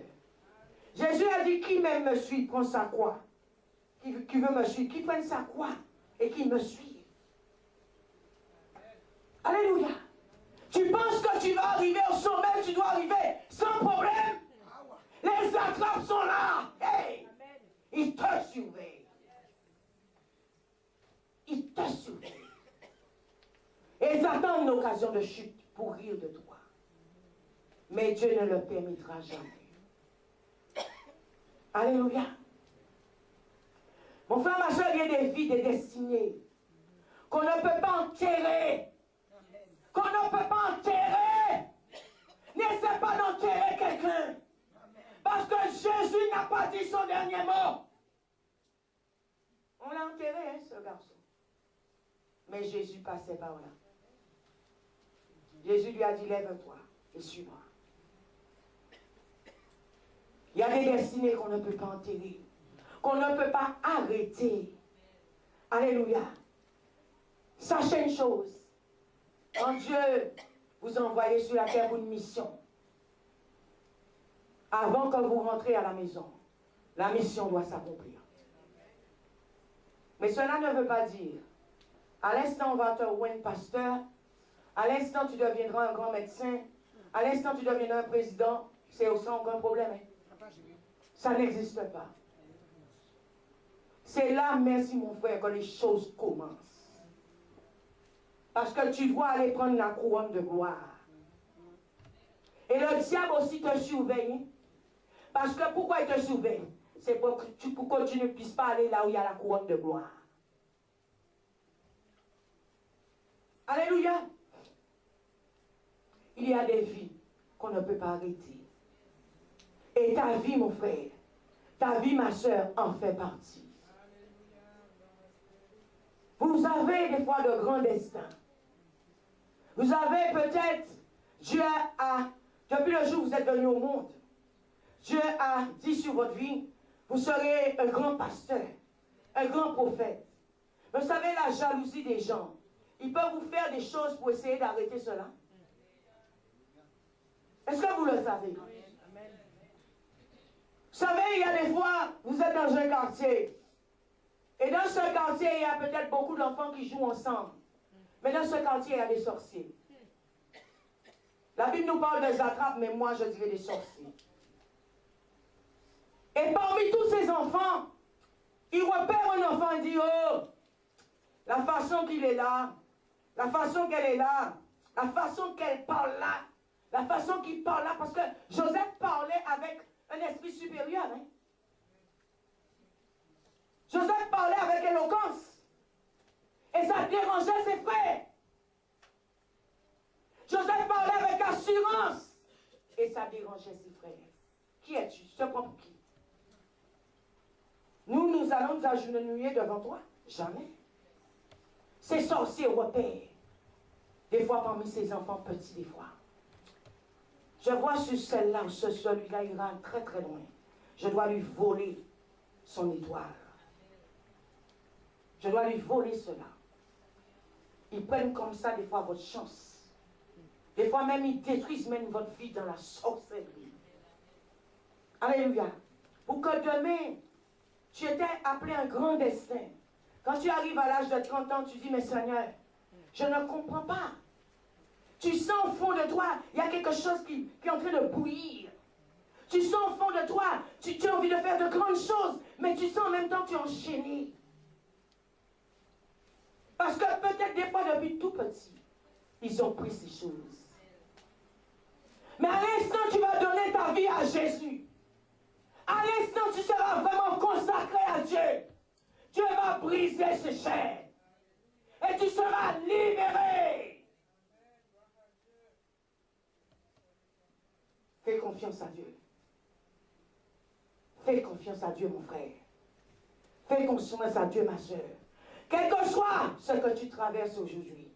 Jésus a dit, qui même me suit, prend sa croix. Qui veut me suivre, qui prenne sa croix et qui me suit. Alléluia. Tu penses que tu vas arriver au sommet, tu dois arriver sans problème. Les attrapes sont là. Hey, ils te surveillent. Ils te surveillent. Et ils attendent une occasion de chute pour rire de toi. Mais Dieu ne le permettra jamais. Alléluia. Mon frère, ma soeur, il y a des vies, des destinées qu'on ne peut pas enterrer. Qu'on ne peut pas enterrer. N'essaie pas d'enterrer quelqu'un. Parce que Jésus n'a pas dit son dernier mot. On l'a enterré, hein, ce garçon. Mais Jésus passait par là. Jésus lui a dit, lève-toi et suis-moi. Il y a des destinées qu'on ne peut pas enterrer, qu'on ne peut pas arrêter. Alléluia. Sachez une chose. Quand Dieu vous envoie sur la terre pour une mission, avant que vous rentrez à la maison, la mission doit s'accomplir. Mais cela ne veut pas dire, à l'instant on va te ouvrir pasteur, à l'instant tu deviendras un grand médecin, à l'instant tu deviendras un président, c'est aussi aucun problème. Hein? Ça n'existe pas. C'est là, merci mon frère, que les choses commencent. Parce que tu dois aller prendre la couronne de gloire. Et le diable aussi te surveille. Parce que pourquoi il te surveille? C'est pour que tu ne puisses pas aller là où il y a la couronne de gloire. Alléluia. Il y a des vies qu'on ne peut pas arrêter. Et ta vie, mon frère, ta vie, ma soeur, en fait partie. Vous avez des fois de grands destins. Vous avez peut-être, Dieu a, depuis le jour où vous êtes venu au monde, Dieu a dit sur votre vie, vous serez un grand pasteur, un grand prophète. Vous savez, la jalousie des gens, ils peuvent vous faire des choses pour essayer d'arrêter cela. Est-ce que vous le savez? Vous savez, il y a des fois, vous êtes dans un quartier, et dans ce quartier, il y a peut-être beaucoup d'enfants qui jouent ensemble. Mais dans ce quartier, il y a des sorciers. La Bible nous parle des attrapes, mais moi, je dirais des sorciers. Et parmi tous ces enfants, il repère un enfant et dit, oh, la façon qu'il est là, la façon qu'elle est là, la façon qu'elle parle là, la façon qu'il parle là, parce que Joseph parlait avec un esprit supérieur. Hein? Joseph parlait avec éloquence. Et ça dérangeait ses frères. Joseph parlait avec assurance. Et ça dérangeait ses frères. Qui es-tu? Je te prends pour qui? Nous allons nous agenouiller devant toi? Jamais. Ces sorciers repèrent. Des fois parmi ces enfants petits, des fois. Je vois sur celle-là ou celui-là ira très très loin. Je dois lui voler son étoile. Je dois lui voler cela. Ils prennent comme ça des fois votre chance. Des fois même ils détruisent même votre vie dans la sorcellerie. Alléluia. Pour que demain, tu étais appelé un grand destin. Quand tu arrives à l'âge de 30 ans, tu dis, mais Seigneur, je ne comprends pas. Tu sens au fond de toi, il y a quelque chose qui est en train de bouillir. Tu sens au fond de toi, tu as envie de faire de grandes choses, mais tu sens en même temps que tu es enchaîné. Parce que peut-être des fois, depuis tout petit, ils ont pris ces choses. Mais à l'instant, tu vas donner ta vie à Jésus. À l'instant, tu seras vraiment consacré à Dieu. Dieu va briser ces chaînes. Et tu seras libéré. Fais confiance à Dieu. Fais confiance à Dieu, mon frère. Fais confiance à Dieu, ma soeur. Quel que soit ce que tu traverses aujourd'hui,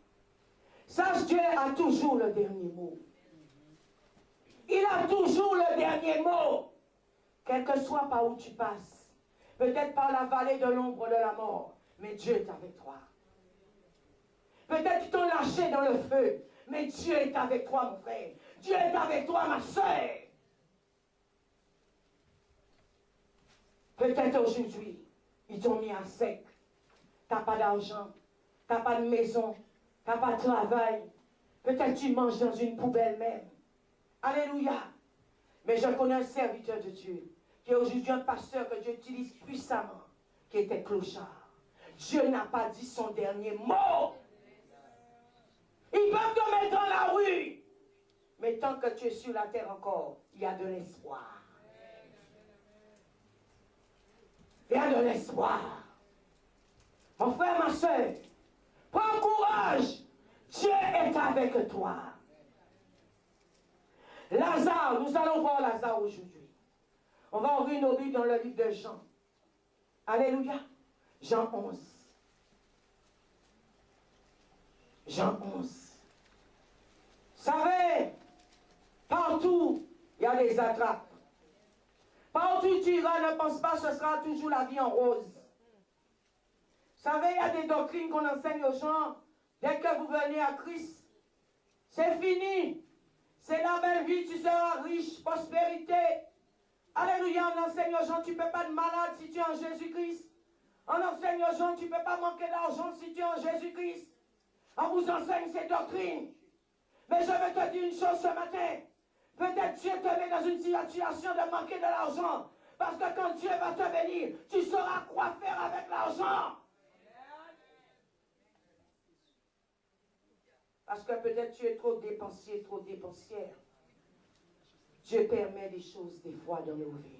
sache Dieu a toujours le dernier mot. Il a toujours le dernier mot. Quel que soit par où tu passes, peut-être par la vallée de l'ombre de la mort, mais Dieu est avec toi. Peut-être qu'ils t'ont lâché dans le feu, mais Dieu est avec toi, mon frère. Dieu est avec toi, ma soeur. Peut-être aujourd'hui, ils t'ont mis à sec. Tu n'as pas d'argent, tu n'as pas de maison, tu n'as pas de travail. Peut-être tu manges dans une poubelle même. Alléluia. Mais je connais un serviteur de Dieu, qui est aujourd'hui un pasteur que Dieu utilise puissamment, qui était clochard. Dieu n'a pas dit son dernier mot. Ils peuvent te mettre dans la rue. Mais tant que tu es sur la terre encore, il y a de l'espoir. Il y a de l'espoir. Mon frère, ma soeur, prends courage. Dieu est avec toi. Lazare, nous allons voir Lazare aujourd'hui. On va ouvrir nos Bibles dans le livre de Jean. Alléluia. Jean 11. Jean 11. Vous savez, partout, il y a des attrapes. Partout tu iras, ne pense pas que ce sera toujours la vie en rose. Vous savez, il y a des doctrines qu'on enseigne aux gens. Dès que vous venez à Christ, c'est fini. C'est la belle vie, tu seras riche, prospérité. Alléluia, on enseigne aux gens, tu ne peux pas être malade si tu es en Jésus-Christ. On enseigne aux gens, tu ne peux pas manquer d'argent si tu es en Jésus-Christ. On vous enseigne ces doctrines. Mais je veux te dire une chose ce matin. Peut-être Dieu te met dans une situation de manquer de l'argent. Parce que quand Dieu va te bénir, tu sauras quoi faire avec l'argent. Parce que peut-être tu es trop dépensier, trop dépensière. Dieu permet des choses des fois dans nos vies.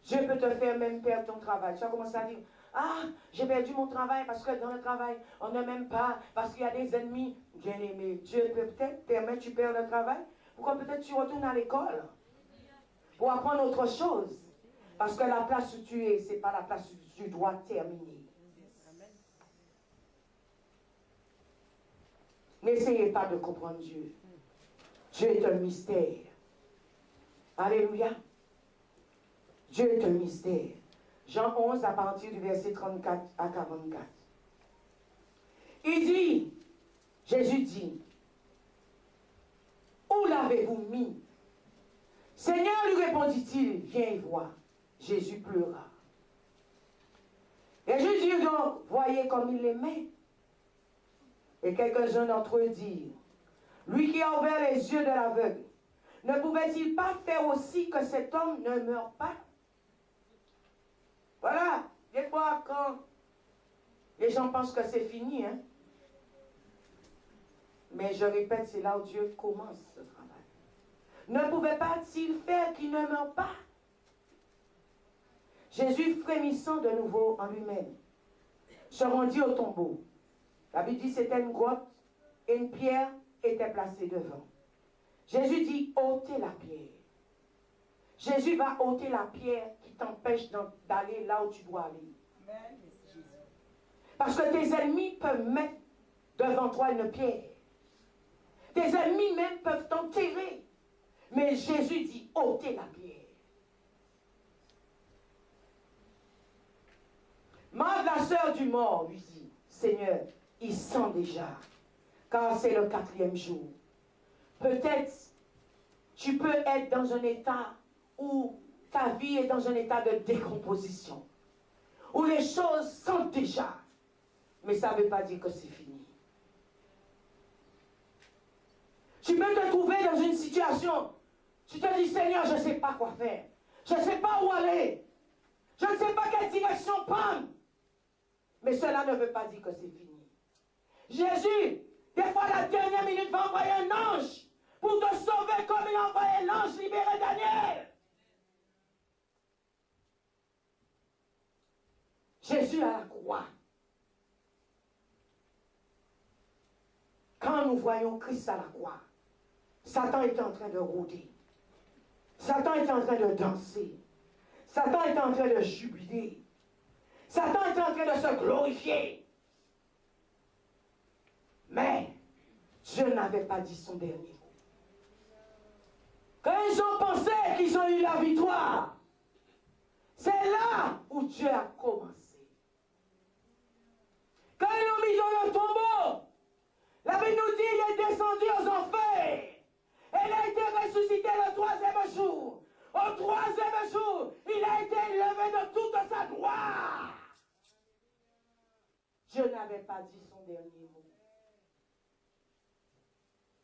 Dieu peut te faire même perdre ton travail. Tu vas commencer à dire, ah, j'ai perdu mon travail parce que dans le travail, on ne m'aime pas, parce qu'il y a des ennemis. Bien aimé, Dieu peut peut-être permettre que tu perds le travail. Pourquoi peut-être tu retournes à l'école pour apprendre autre chose. Parce que la place où tu es, ce n'est pas la place où tu dois terminer. N'essayez pas de comprendre Dieu. Dieu est un mystère. Alléluia. Dieu est un mystère. Jean 11 à partir du verset 34 à 44. Il dit, Jésus dit, où l'avez-vous mis? Seigneur, lui répondit-il, viens et vois. Jésus pleura. Et Jésus dit donc, voyez comme il l'aimait. Et quelques-uns d'entre eux dirent, lui qui a ouvert les yeux de l'aveugle, ne pouvait-il pas faire aussi que cet homme ne meure pas? Voilà, des fois quand les gens pensent que c'est fini, hein? Mais je répète, c'est là où Dieu commence ce travail. Ne pouvait pas-il faire qu'il ne meure pas? Jésus, frémissant de nouveau en lui-même, se rendit au tombeau. La Bible dit que c'était une grotte et une pierre était placée devant. Jésus dit, ôtez la pierre. Jésus va ôter la pierre qui t'empêche d'aller là où tu dois aller. Parce que tes ennemis peuvent mettre devant toi une pierre. Tes ennemis même peuvent t'enterrer. Mais Jésus dit, ôtez la pierre. Marthe, la sœur du mort, lui dit, Seigneur, il sent déjà, car c'est le 4e jour. Peut-être tu peux être dans un état où ta vie est dans un état de décomposition, où les choses sentent déjà, mais ça ne veut pas dire que c'est fini. Tu peux te trouver dans une situation, tu te dis, Seigneur, je ne sais pas quoi faire, je ne sais pas où aller, je ne sais pas quelle direction prendre, mais cela ne veut pas dire que c'est fini. Jésus, des fois, à la dernière minute, va envoyer un ange pour te sauver comme il a envoyé l'ange libérer Daniel. Jésus à la croix. Quand nous voyons Christ à la croix, Satan est en train de rôder. Satan est en train de danser. Satan est en train de jubiler. Satan est en train de se glorifier. Mais Dieu n'avait pas dit son dernier mot. Quand ils ont pensé qu'ils ont eu la victoire, c'est là où Dieu a commencé. Quand ils l'ont mis dans le tombeau, la Bible nous dit qu'il est descendu aux enfers. Et il a été ressuscité le 3e jour. Au 3e jour, il a été élevé de toute sa gloire. Dieu n'avait pas dit son dernier mot.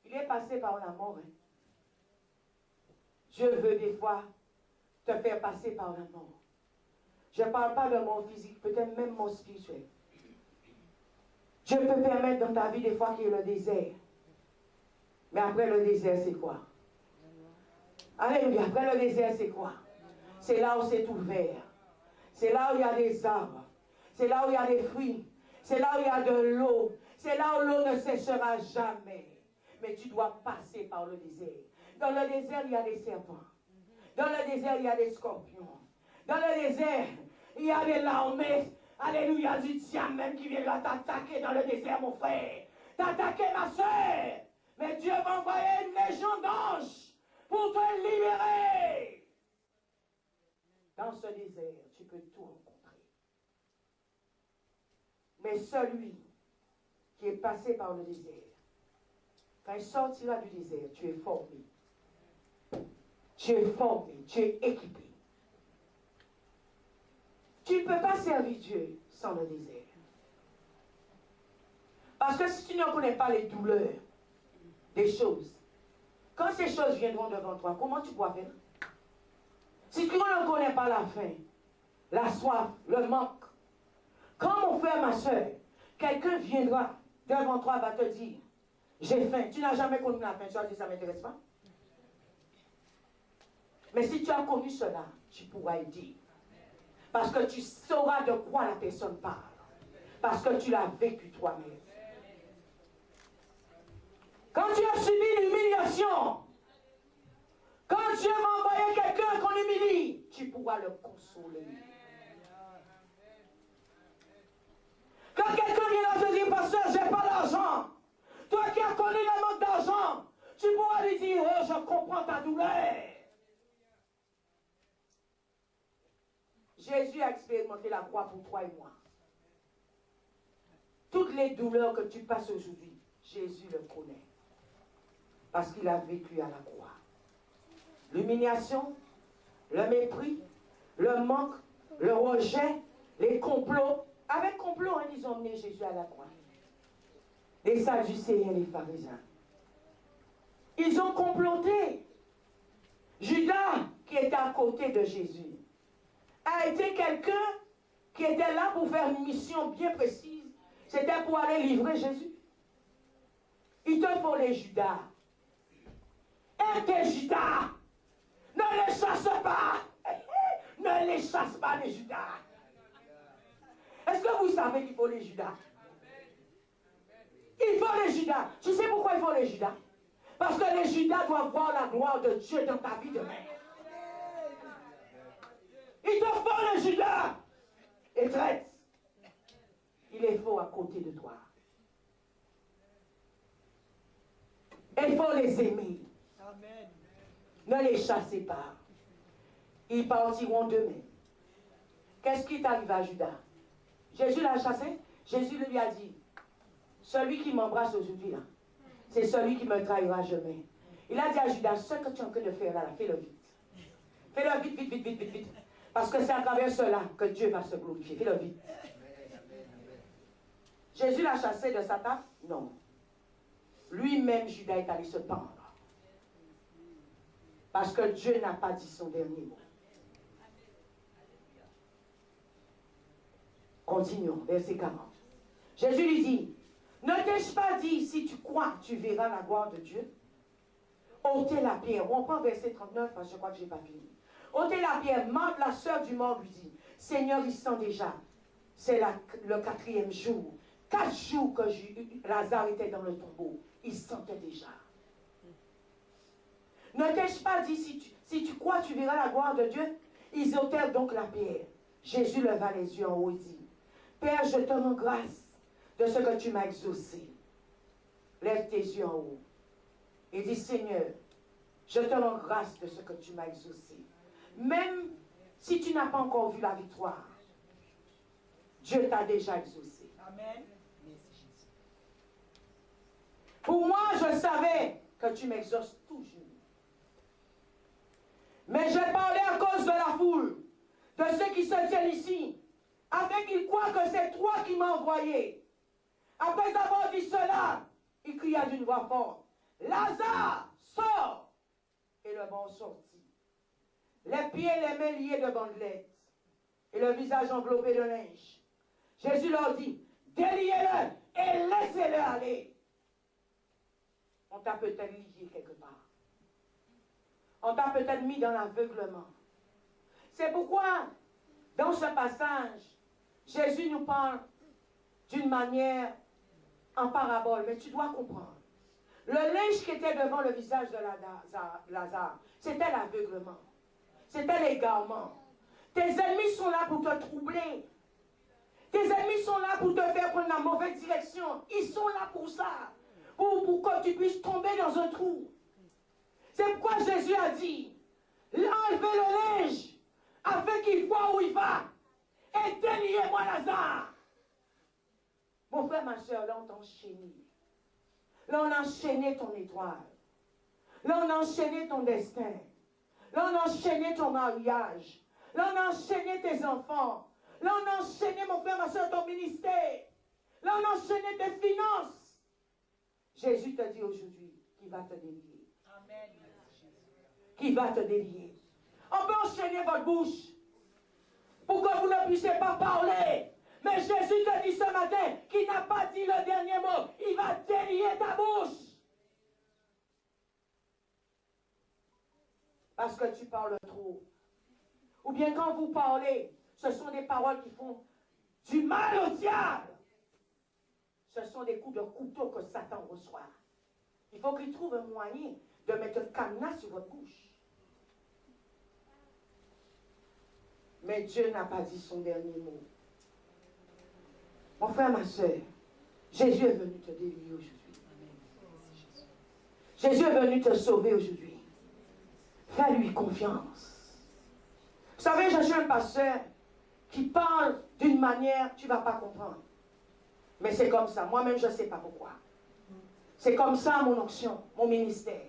Il est passé par la mort. Hein. Dieu veut des fois te faire passer par la mort. Je ne parle pas de mort physique, peut-être même mort spirituelle. Dieu peut permettre dans ta vie des fois qu'il y ait le désert. Mais après le désert, c'est quoi? Alléluia. Après le désert, c'est quoi? C'est là où c'est tout vert. C'est là où il y a des arbres. C'est là où il y a des fruits. C'est là où il y a de l'eau. C'est là où l'eau ne séchera jamais. Mais tu dois passer par le désert. Dans le désert, il y a des serpents. Dans le désert, il y a des scorpions. Dans le désert, Il y a des l'armée, alléluia, du diable même qui viendra t'attaquer dans le désert, mon frère. T'attaquer, ma soeur. Mais Dieu va envoyer une légion d'anges pour te libérer. Dans ce désert, tu peux tout rencontrer. Mais celui qui est passé par le désert, quand il sortira du désert, tu es formé. Tu es formé, tu es équipé. Tu ne peux pas servir Dieu sans le désert. Parce que si tu ne connais pas les douleurs des choses, quand ces choses viendront devant toi, comment tu pourras faire? Si tu ne connais pas la faim, la soif, le manque, quand mon frère, ma soeur, quelqu'un viendra devant toi, va te dire, j'ai faim. Tu n'as jamais connu la faim, tu vas dire, ça ne m'intéresse pas. Mais si tu as connu cela, tu pourras le dire. Parce que tu sauras de quoi la personne parle. Parce que tu l'as vécu toi-même. Quand tu as subi l'humiliation, quand Dieu m'a envoyé quelqu'un qu'on humilie, tu pourras le consoler. Quand quelqu'un vient te dire, pasteur, je n'ai pas d'argent. Toi qui as connu le manque d'argent, tu pourras lui dire, oh, je comprends ta douleur. Jésus a expérimenté la croix pour toi et moi. Toutes les douleurs que tu passes aujourd'hui, Jésus le connaît. Parce qu'il a vécu à la croix. L'humiliation, le mépris, le manque, le rejet, les complots. Avec complot, hein, ils ont emmené Jésus à la croix. Les Sadducéens et les pharisiens. Ils ont comploté. Judas, qui était à côté de Jésus, a été quelqu'un qui était là pour faire une mission bien précise. C'était pour aller livrer Jésus. Il te faut les Judas. Et tes Judas, ne les chasse pas. Ne les chasse pas, les Judas. Est-ce que vous savez qu'il faut les Judas? Il faut les Judas. Tu sais pourquoi il faut les Judas? Parce que les Judas doivent voir la gloire de Dieu dans ta vie demain. Il te faut les Judas. Et traite. Il est faux à côté de toi. Et il faut les aimer. Amen. Ne les chassez pas. Ils partiront demain. Qu'est-ce qui est arrivé à Judas? Jésus l'a chassé. Jésus lui a dit, celui qui m'embrasse aujourd'hui là, c'est celui qui me trahira jamais. Il a dit à Judas, ce que tu es en train de faire là, fais-le vite. Fais-le vite, vite, vite, vite, vite, vite. Parce que c'est à travers cela que Dieu va se glorifier. Fais-le vite. Jésus l'a chassé de Satan? Non. Lui-même, Judas est allé se pendre. Parce que Dieu n'a pas dit son dernier mot. Continuons, verset 40. Jésus lui dit, ne t'ai-je pas dit, si tu crois, tu verras la gloire de Dieu? Ôtez la pierre. On prend verset 39, parce que je crois que je n'ai pas fini. Ôtez la pierre. Marthe, la sœur du mort, lui dit, Seigneur, il sent déjà. C'est le 4e jour. 4 jours que Lazare était dans le tombeau. Il sentait déjà. Ne t'ai-je pas dit, si tu crois, tu verras la gloire de Dieu? Ils ôtèrent donc la pierre. Jésus leva les yeux en haut et dit, Père, je te rends grâce de ce que tu m'as exaucé. Lève tes yeux en haut. Et dis, Seigneur, je te rends grâce de ce que tu m'as exaucé. Même si tu n'as pas encore vu la victoire, Dieu t'a déjà exaucé. Amen. Pour moi, je savais que tu m'exauces toujours. Mais j'ai parlé à cause de la foule, de ceux qui se tiennent ici, afin qu'ils croient que c'est toi qui m'as envoyé. Après avoir dit cela, il cria d'une voix forte, Lazare, sors! Et le mort sortit. Les pieds et les mains liés de bandelettes, et le visage enveloppé de linge. Jésus leur dit, déliez-le et laissez-le aller. On t'a peut-être lié quelque part. On t'a peut-être mis dans l'aveuglement. C'est pourquoi, dans ce passage, Jésus nous parle d'une manière en parabole, mais tu dois comprendre. Le linge qui était devant le visage de Lazare, c'était l'aveuglement. C'était l'égarement. Tes ennemis sont là pour te troubler. Tes ennemis sont là pour te faire prendre la mauvaise direction. Ils sont là pour ça. Pour que tu puisses tomber dans un trou. C'est pourquoi Jésus a dit, enlevez le linge afin qu'il voit où il va. Et déliez-moi Lazare. Mon frère, ma soeur, là on t'a enchaîné. Là on a enchaîné ton étoile. Là on a enchaîné ton destin. Là on a enchaîné ton mariage. Là on a enchaîné tes enfants. Là on a enchaîné, mon frère, ma soeur, ton ministère. Là on a enchaîné tes finances. Jésus te dit aujourd'hui qu'il va te délier. Amen. Qu'il va te délier. On peut enchaîner votre bouche pour que vous ne puissiez pas parler. Mais Jésus te dit ce matin qu'il n'a pas dit le dernier mot. Il va délier ta bouche. Parce que tu parles trop. Ou bien quand vous parlez, ce sont des paroles qui font du mal au diable. Ce sont des coups de couteau que Satan reçoit. Il faut qu'il trouve un moyen de mettre un cadenas sur votre bouche. Mais Dieu n'a pas dit son dernier mot. Mon frère, ma soeur, Jésus est venu te délivrer aujourd'hui. Jésus est venu te sauver aujourd'hui. Fais-lui confiance. Vous savez, je suis un pasteur qui parle d'une manière, tu ne vas pas comprendre. Mais c'est comme ça. Moi-même, je ne sais pas pourquoi. C'est comme ça mon onction, mon ministère.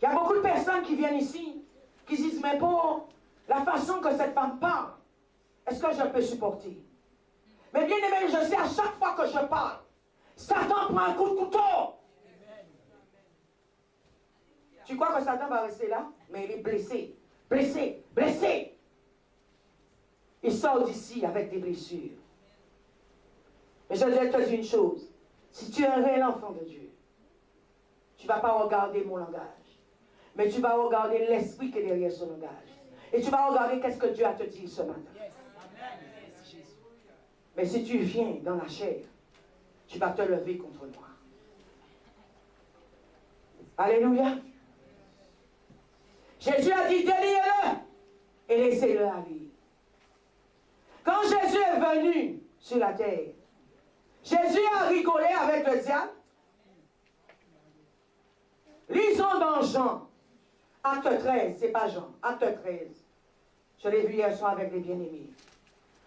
Il y a beaucoup de personnes qui viennent ici, qui disent, mais pour la façon que cette femme parle, est-ce que je peux supporter? Mais bien aimé, je sais à chaque fois que je parle, Satan prend un coup de couteau. Tu crois que Satan va rester là? Mais il est blessé, blessé, blessé. Il sort d'ici avec des blessures. Mais je vais te dire une chose. Si tu es un réel enfant de Dieu, tu ne vas pas regarder mon langage. Mais tu vas regarder l'esprit qui est derrière son langage. Et tu vas regarder qu'est-ce que Dieu a te dit ce matin. Mais si tu viens dans la chair, tu vas te lever contre moi. Alléluia. Jésus a dit, déliez-le et laissez-le aller. Quand Jésus est venu sur la terre, Jésus a rigolé avec le diable. Lisons dans Jean, acte 13, c'est pas Jean, acte 13. Je l'ai vu hier soir avec les bien-aimés.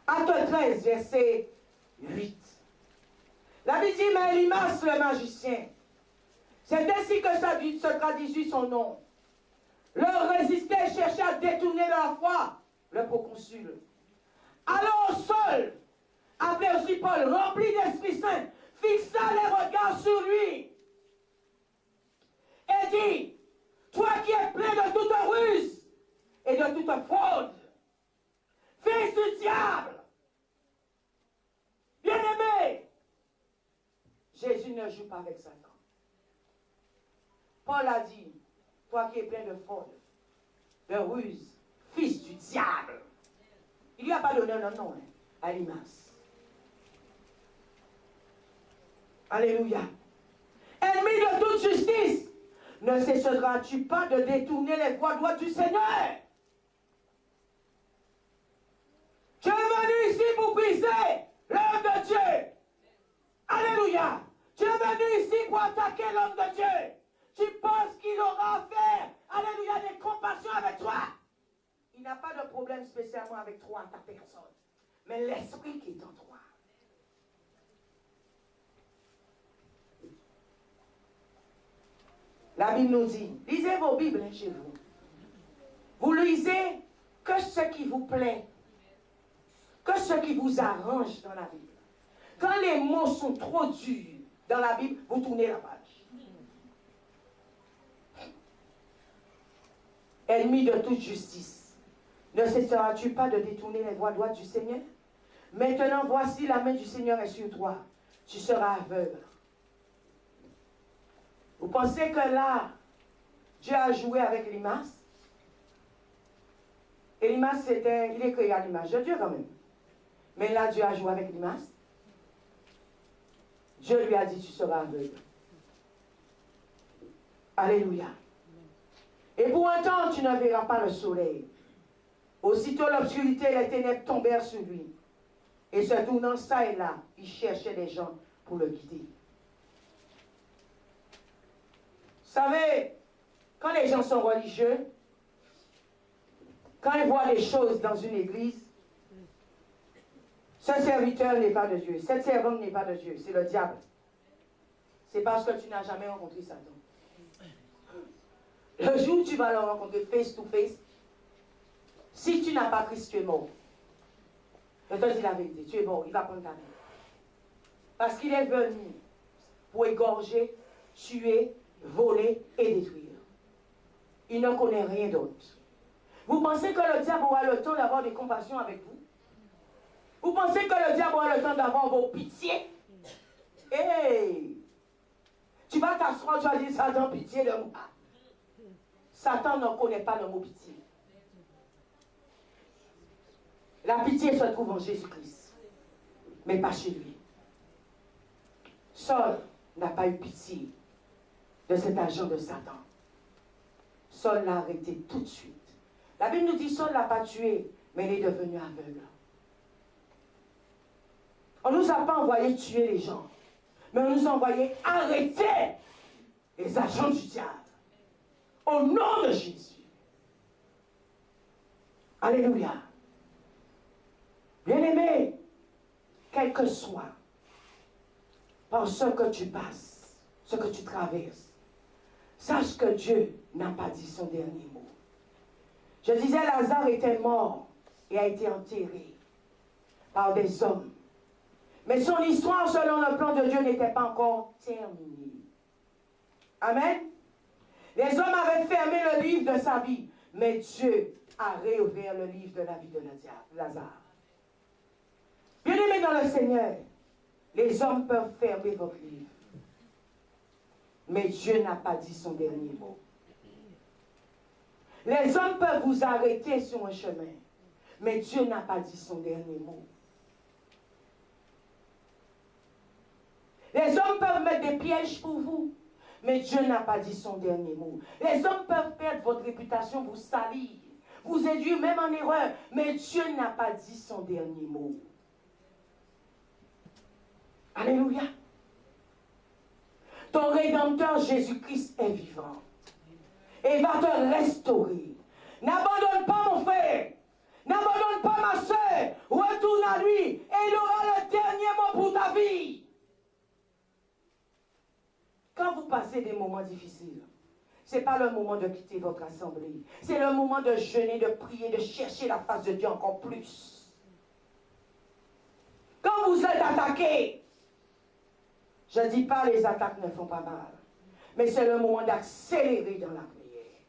Acte 13, verset 8. La Bible dit, mais Elimas, le magicien, c'est ainsi que ça se traduit son nom, leur résistait, cherchait à détourner leur foi, le proconsul. Alors Saul, appelé aussi Paul, rempli d'Esprit Saint, fixa les regards sur lui et dit, toi qui es plein de toute ruse et de toute fraude, fils du diable, bien-aimé, Jésus ne joue pas avec Satan. Paul a dit, toi qui es plein de fraude, de ruse, fils du diable. Il lui a pas donné un nom à Elimas. Alléluia. Ennemi de toute justice, ne cesseras-tu pas de détourner les voies droites du Seigneur? Tu es venu ici pour briser l'homme de Dieu. Alléluia. Tu es venu ici pour attaquer l'homme de Dieu. Tu penses qu'il aura à faire, alléluia, des compassions avec toi. Il n'a pas de problème spécialement avec toi, ta personne. Mais l'esprit qui est en toi. La Bible nous dit, lisez vos Bibles chez vous. Vous lisez que ce qui vous plaît, que ce qui vous arrange dans la Bible. Quand les mots sont trop durs dans la Bible, vous tournez la page. Ennemi de toute justice, ne cesseras-tu pas de détourner les voies droites du Seigneur? Maintenant, voici la main du Seigneur est sur toi. Tu seras aveugle. Vous pensez que là, Dieu a joué avec Elimas? Elimas, il est créé à l'image de Dieu quand même. Mais là, Dieu a joué avec Elimas. Dieu lui a dit, tu seras aveugle. Alléluia. Et pour un temps, tu ne verras pas le soleil. Aussitôt l'obscurité et les ténèbres tombèrent sur lui. Et se tournant ça et là, il cherchait des gens pour le guider. Vous savez, quand les gens sont religieux, quand ils voient des choses dans une église, ce serviteur n'est pas de Dieu, cette servante n'est pas de Dieu, c'est le diable. C'est parce que tu n'as jamais rencontré Satan. Le jour où tu vas le rencontrer face to face, si tu n'as pas Christ, tu es mort. Je te dis la vérité, tu es mort, il va prendre ta vie. Parce qu'il est venu pour égorger, tuer, voler et détruire. Il ne connaît rien d'autre. Vous pensez que le diable aura le temps d'avoir des compassions avec vous? Vous pensez que le diable aura le temps d'avoir vos pitiés? Hey! Tu vas t'asseoir, tu vas dire, Satan, pitié de moi. Satan ne connaît pas le mot pitié. La pitié se trouve en Jésus-Christ, mais pas chez lui. Saul n'a pas eu pitié de cet agent de Satan. Saul l'a arrêté tout de suite. La Bible nous dit Saul ne l'a pas tué, mais il est devenu aveugle. On ne nous a pas envoyé tuer les gens, mais on nous a envoyé arrêter les agents du diable. Au nom de Jésus. Alléluia. Bien-aimé, quel que soit par ce que tu passes, ce que tu traverses, sache que Dieu n'a pas dit son dernier mot. Je disais, Lazare était mort et a été enterré par des hommes. Mais son histoire, selon le plan de Dieu, n'était pas encore terminée. Amen. Les hommes avaient fermé le livre de sa vie, mais Dieu a réouvert le livre de la vie de Lazare. Bien-aimés dans le Seigneur, les hommes peuvent fermer votre livre, mais Dieu n'a pas dit son dernier mot. Les hommes peuvent vous arrêter sur un chemin, mais Dieu n'a pas dit son dernier mot. Les hommes peuvent mettre des pièges pour vous, mais Dieu n'a pas dit son dernier mot. Les hommes peuvent perdre votre réputation, vous salir, vous induire même en erreur, mais Dieu n'a pas dit son dernier mot. Alléluia. Ton Rédempteur Jésus-Christ est vivant et va te restaurer. N'abandonne pas mon frère, n'abandonne pas ma soeur, retourne à lui et il aura le dernier mot pour ta vie. Quand vous passez des moments difficiles, ce n'est pas le moment de quitter votre assemblée. C'est le moment de jeûner, de prier, de chercher la face de Dieu encore plus. Quand vous êtes attaqué, je ne dis pas les attaques ne font pas mal, mais c'est le moment d'accélérer dans la prière.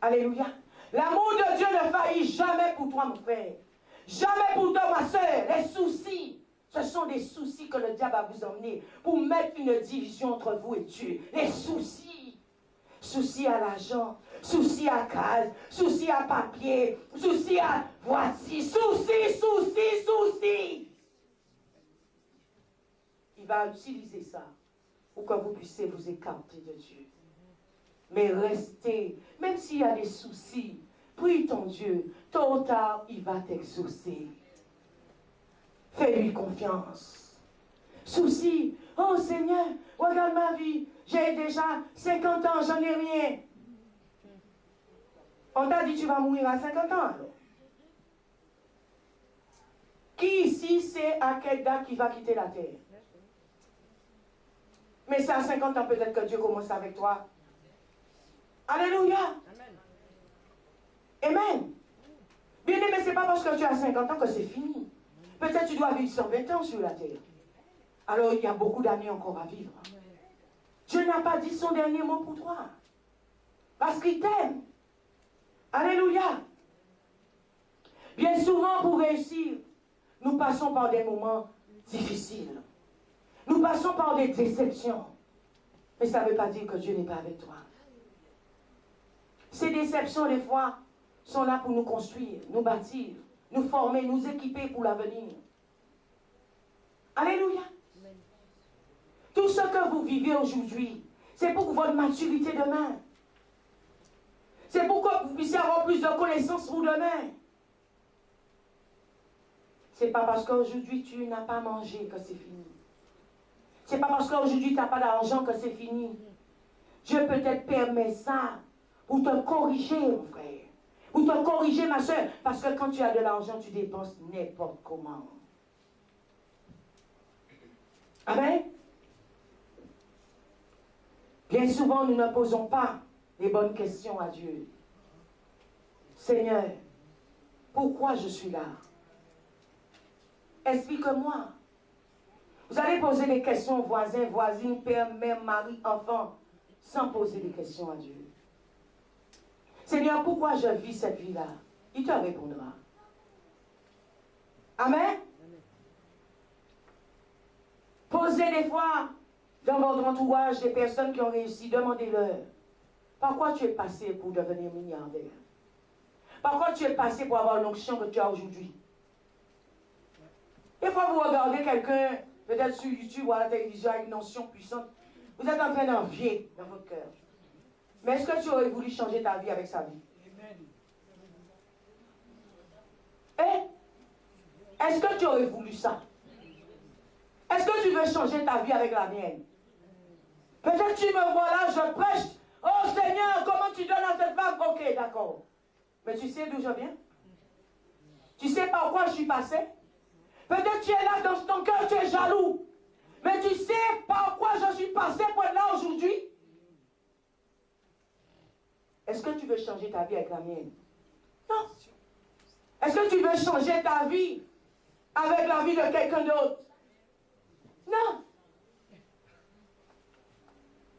Alléluia. L'amour de Dieu ne faillit jamais pour toi, mon frère. Jamais pour toi, ma soeur. Les soucis. Ce sont des soucis que le diable va vous emmener pour mettre une division entre vous et Dieu. Les soucis. Soucis à l'argent, soucis à case, soucis à papier, soucis à voici, soucis. Il va utiliser ça pour que vous puissiez vous écarter de Dieu. Mais restez, même s'il y a des soucis, prie ton Dieu, tôt ou tard, il va t'exaucer. Fais-lui confiance. Souci. Oh Seigneur, regarde ma vie. J'ai déjà 50 ans, j'en ai rien. On t'a dit tu vas mourir à 50 ans alors. Qui ici sait à quelle date il va quitter la terre? Mais c'est à 50 ans peut-être que Dieu commence avec toi. Alléluia. Amen. Bien aimé, ce n'est pas parce que tu as 50 ans que c'est fini. Peut-être tu dois vivre 120 ans sur la terre. Alors il y a beaucoup d'années encore à vivre. Dieu n'a pas dit son dernier mot pour toi. Parce qu'il t'aime. Alléluia. Bien souvent pour réussir, nous passons par des moments difficiles. Nous passons par des déceptions. Mais ça ne veut pas dire que Dieu n'est pas avec toi. Ces déceptions, des fois, sont là pour nous construire, nous bâtir, nous former, nous équiper pour l'avenir. Alléluia. Amen. Tout ce que vous vivez aujourd'hui, c'est pour votre maturité demain. C'est pour que vous puissiez avoir plus de connaissances pour demain. C'est pas parce qu'aujourd'hui tu n'as pas mangé que c'est fini. C'est pas parce qu'aujourd'hui tu n'as pas d'argent que c'est fini. Dieu peut-être permet ça pour te corriger, mon frère. Pour te corriger, ma soeur. Parce que quand tu as de l'argent, tu dépenses n'importe comment. Amen. Bien souvent, nous ne posons pas les bonnes questions à Dieu. Seigneur, pourquoi je suis là? Explique-moi. Vous allez poser des questions aux voisins, voisines, père, mère, mari, enfant, sans poser des questions à Dieu. Seigneur, pourquoi je vis cette vie-là? Il te répondra. Amen. Posez des fois dans votre entourage des personnes qui ont réussi, demandez-leur, par quoi tu es passé pour devenir milliardaire? Par quoi tu es passé pour avoir l'onction que tu as aujourd'hui? Des fois, vous regardez quelqu'un, peut-être sur YouTube ou à la télévision, avec une onction puissante, vous êtes en train d'envier dans votre cœur. Mais est-ce que tu aurais voulu changer ta vie avec sa vie? Eh? Est-ce que tu aurais voulu ça? Est-ce que tu veux changer ta vie avec la mienne? Peut-être tu me vois là, je prêche. Oh Seigneur, comment tu donnes à cette femme? Ok, d'accord. Mais tu sais d'où je viens? Tu sais par quoi je suis passé? Peut-être tu es là dans ton cœur, tu es jaloux. Mais tu sais par quoi je suis passé pour être là aujourd'hui? Est-ce que tu veux changer ta vie avec la mienne? Non. Est-ce que tu veux changer ta vie avec la vie de quelqu'un d'autre? Non.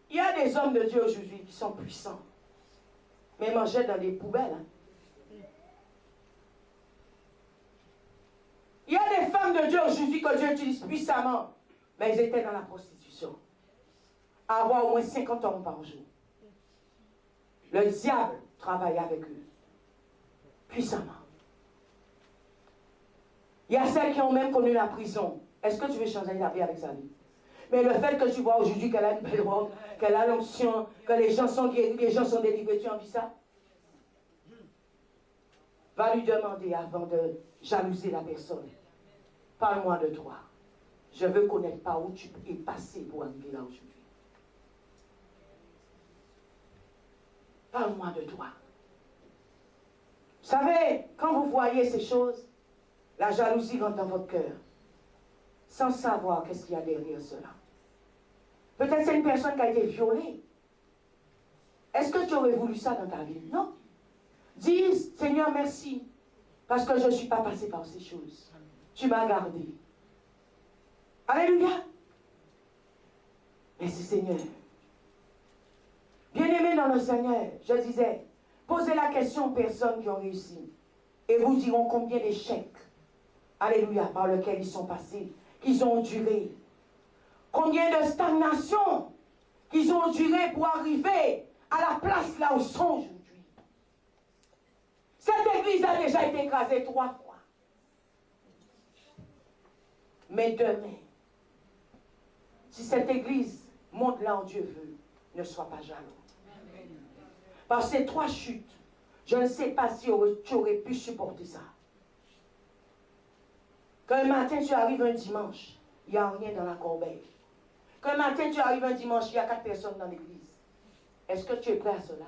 Il y a des hommes de Dieu aujourd'hui qui sont puissants. Mais ils mangeaient dans des poubelles. Hein. Il y a des femmes de Dieu aujourd'hui que Dieu utilise puissamment. Mais elles étaient dans la prostitution. À avoir au moins 50 hommes par jour. Le diable travaille avec eux. Puissamment. Il y a celles qui ont même connu la prison. Est-ce que tu veux changer ta vie avec sa vie? Mais le fait que tu vois aujourd'hui qu'elle a une belle robe, qu'elle a l'onction, que les gens sont guéris, les gens sont délivrés, tu as envie ça? Va lui demander avant de jalouser la personne. Parle-moi de toi. Je veux connaître par où tu es passé pour arriver là aujourd'hui. Parle-moi de toi. Vous savez, quand vous voyez ces choses, la jalousie rentre dans votre cœur, sans savoir qu'est-ce qu'il y a derrière cela. Peut-être c'est une personne qui a été violée. Est-ce que tu aurais voulu ça dans ta vie? Non. Dis, Seigneur, merci, parce que je ne suis pas passé par ces choses. Tu m'as gardé. Alléluia. Merci Seigneur. Bien-aimés dans le Seigneur, je disais, posez la question aux personnes qui ont réussi. Et vous diront combien d'échecs, alléluia, par lesquels ils sont passés, qu'ils ont duré. Combien de stagnation qu'ils ont duré pour arriver à la place là où ils sont aujourd'hui. Cette église a déjà été écrasée 3 fois. Mais demain, si cette église monte là où Dieu veut, ne sois pas jaloux. Par ces 3 chutes, je ne sais pas si tu aurais pu supporter ça. Qu'un matin tu arrives un dimanche, il n'y a rien dans la corbeille. Qu'un matin tu arrives un dimanche, il y a 4 personnes dans l'église. Est-ce que tu es prêt à cela?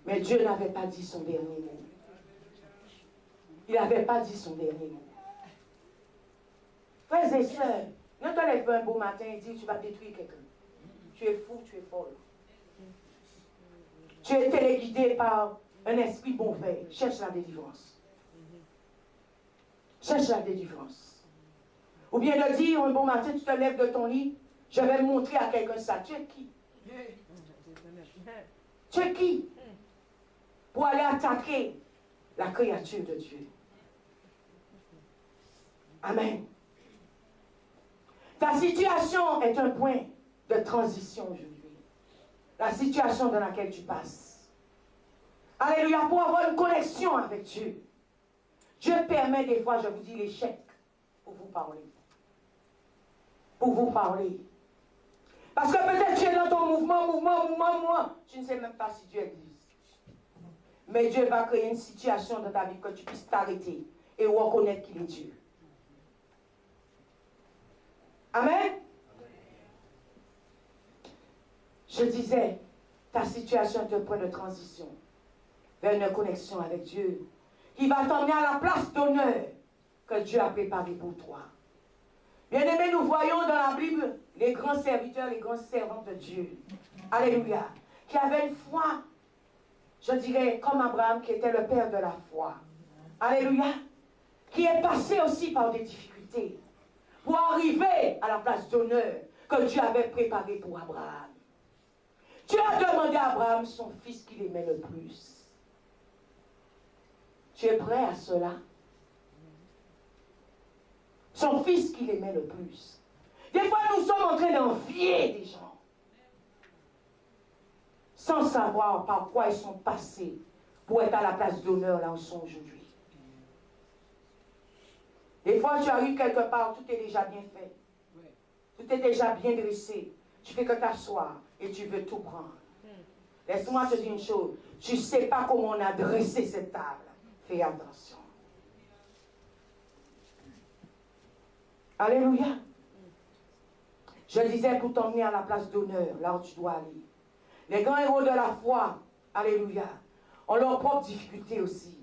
Mais Dieu n'avait pas dit son dernier mot. Il n'avait pas dit son dernier mot. Frères et sœurs, ne te lève pas un beau matin et dis tu vas détruire quelqu'un. Tu es fou, tu es folle. Tu es téléguidé par un esprit mauvais. Cherche la délivrance. Cherche la délivrance. Ou bien de dire un bon matin, tu te lèves de ton lit, je vais montrer à quelqu'un ça. Tu es qui? Tu es qui? Pour aller attaquer la créature de Dieu. Amen. Ta situation est un point de transition aujourd'hui. La situation dans laquelle tu passes. Alléluia, pour avoir une connexion avec Dieu. Dieu permet des fois, je vous dis, l'échec pour vous parler. Pour vous parler. Parce que peut-être tu es dans ton mouvement. Tu ne sais même pas si Dieu existe. Mais Dieu va créer une situation dans ta vie que tu puisses t'arrêter et reconnaître qu'il est Dieu. Amen. Je disais, ta situation est un point de transition vers une connexion avec Dieu qui va t'emmener à la place d'honneur que Dieu a préparée pour toi. Bien-aimés, nous voyons dans la Bible les grands serviteurs, les grands servants de Dieu. Alléluia. Qui avaient une foi, je dirais, comme Abraham, qui était le père de la foi. Alléluia. Qui est passé aussi par des difficultés pour arriver à la place d'honneur que Dieu avait préparée pour Abraham. Dieu a demandé à Abraham son fils qu'il aimait le plus. Tu es prêt à cela? Son fils qu'il aimait le plus. Des fois, nous sommes en train d'envier des gens sans savoir par quoi ils sont passés pour être à la place d'honneur là où ils sont aujourd'hui. Des fois, tu arrives quelque part, tout est déjà bien fait. Tout est déjà bien dressé. Tu fais que t'asseoir et tu veux tout prendre. Laisse-moi te dire une chose. Tu ne sais pas comment on a dressé cette table. Fais attention. Alléluia. Je disais pour t'emmener à la place d'honneur, là où tu dois aller. Les grands héros de la foi, alléluia, ont leurs propres difficultés aussi.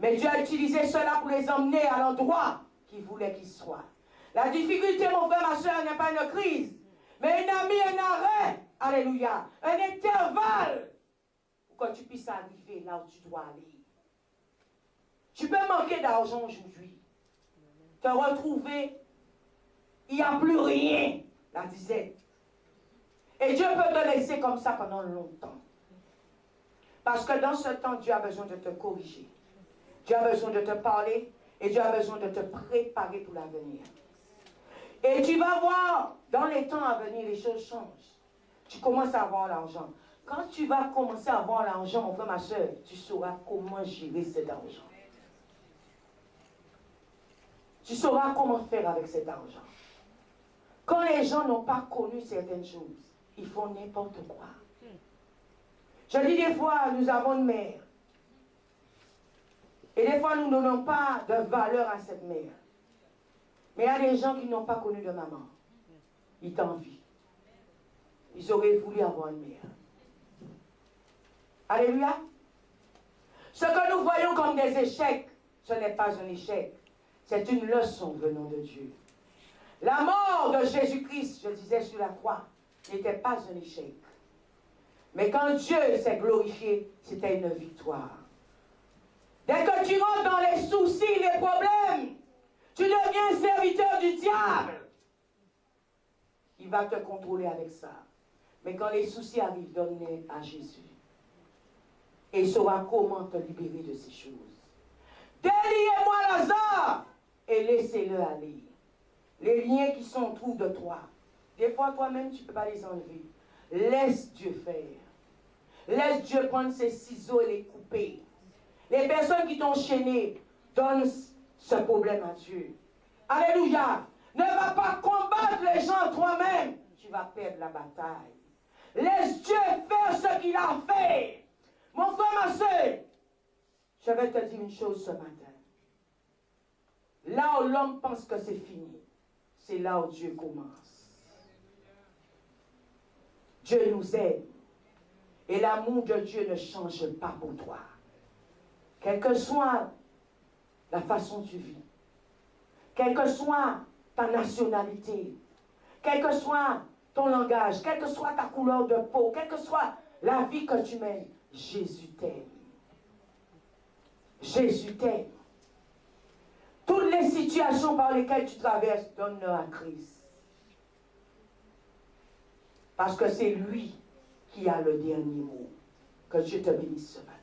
Mais Dieu a utilisé cela pour les emmener à l'endroit qu'il voulait qu'ils soient. La difficulté, mon frère, ma soeur, n'est pas une crise, mais une amie, un arrêt, alléluia, un intervalle pour que tu puisses arriver là où tu dois aller. Tu peux manquer d'argent aujourd'hui, te retrouver, il n'y a plus rien, la disette. Et Dieu peut te laisser comme ça pendant longtemps. Parce que dans ce temps, Dieu a besoin de te corriger. Dieu a besoin de te parler et Dieu a besoin de te préparer pour l'avenir. Et tu vas voir, dans les temps à venir, les choses changent. Tu commences à avoir l'argent. Quand tu vas commencer à avoir l'argent, mon frère, ma soeur, tu sauras comment gérer cet argent. Tu sauras comment faire avec cet argent. Quand les gens n'ont pas connu certaines choses, ils font n'importe quoi. Je dis des fois, nous avons une mère. Et des fois, nous ne donnons pas de valeur à cette mère. Mais il y a des gens qui n'ont pas connu de maman. Ils t'envient. Ils auraient voulu avoir une mère. Alléluia. Ce que nous voyons comme des échecs, ce n'est pas un échec. C'est une leçon venant de Dieu. La mort de Jésus-Christ, je disais sur la croix, n'était pas un échec. Mais quand Dieu s'est glorifié, c'était une victoire. Dès que tu rentres dans les soucis, les problèmes, tu deviens serviteur du diable. Il va te contrôler avec ça. Mais quand les soucis arrivent, donne-les à Jésus. Et il saura comment te libérer de ces choses. Déliez-moi Lazare et laissez-le aller. Les liens qui sont autour de toi, des fois toi-même tu ne peux pas les enlever. Laisse Dieu faire. Laisse Dieu prendre ses ciseaux et les couper. Les personnes qui t'ont chaîné, donne ce problème à Dieu. Alléluia. Ne va pas combattre les gens toi-même. Tu vas perdre la bataille. Laisse Dieu faire ce qu'il a fait. Mon frère, ma soeur, je vais te dire une chose ce matin. Là où l'homme pense que c'est fini, c'est là où Dieu commence. Dieu nous aime. Et l'amour de Dieu ne change pas pour toi. Quelle que soit la façon dont tu vis, quelle que soit ta nationalité, quel que soit ton langage, quelle que soit ta couleur de peau, quelle que soit la vie que tu mènes, Jésus t'aime. Jésus t'aime. Toutes les situations par lesquelles tu traverses, donne-le à Christ. Parce que c'est lui qui a le dernier mot. Que Dieu te bénisse ce matin.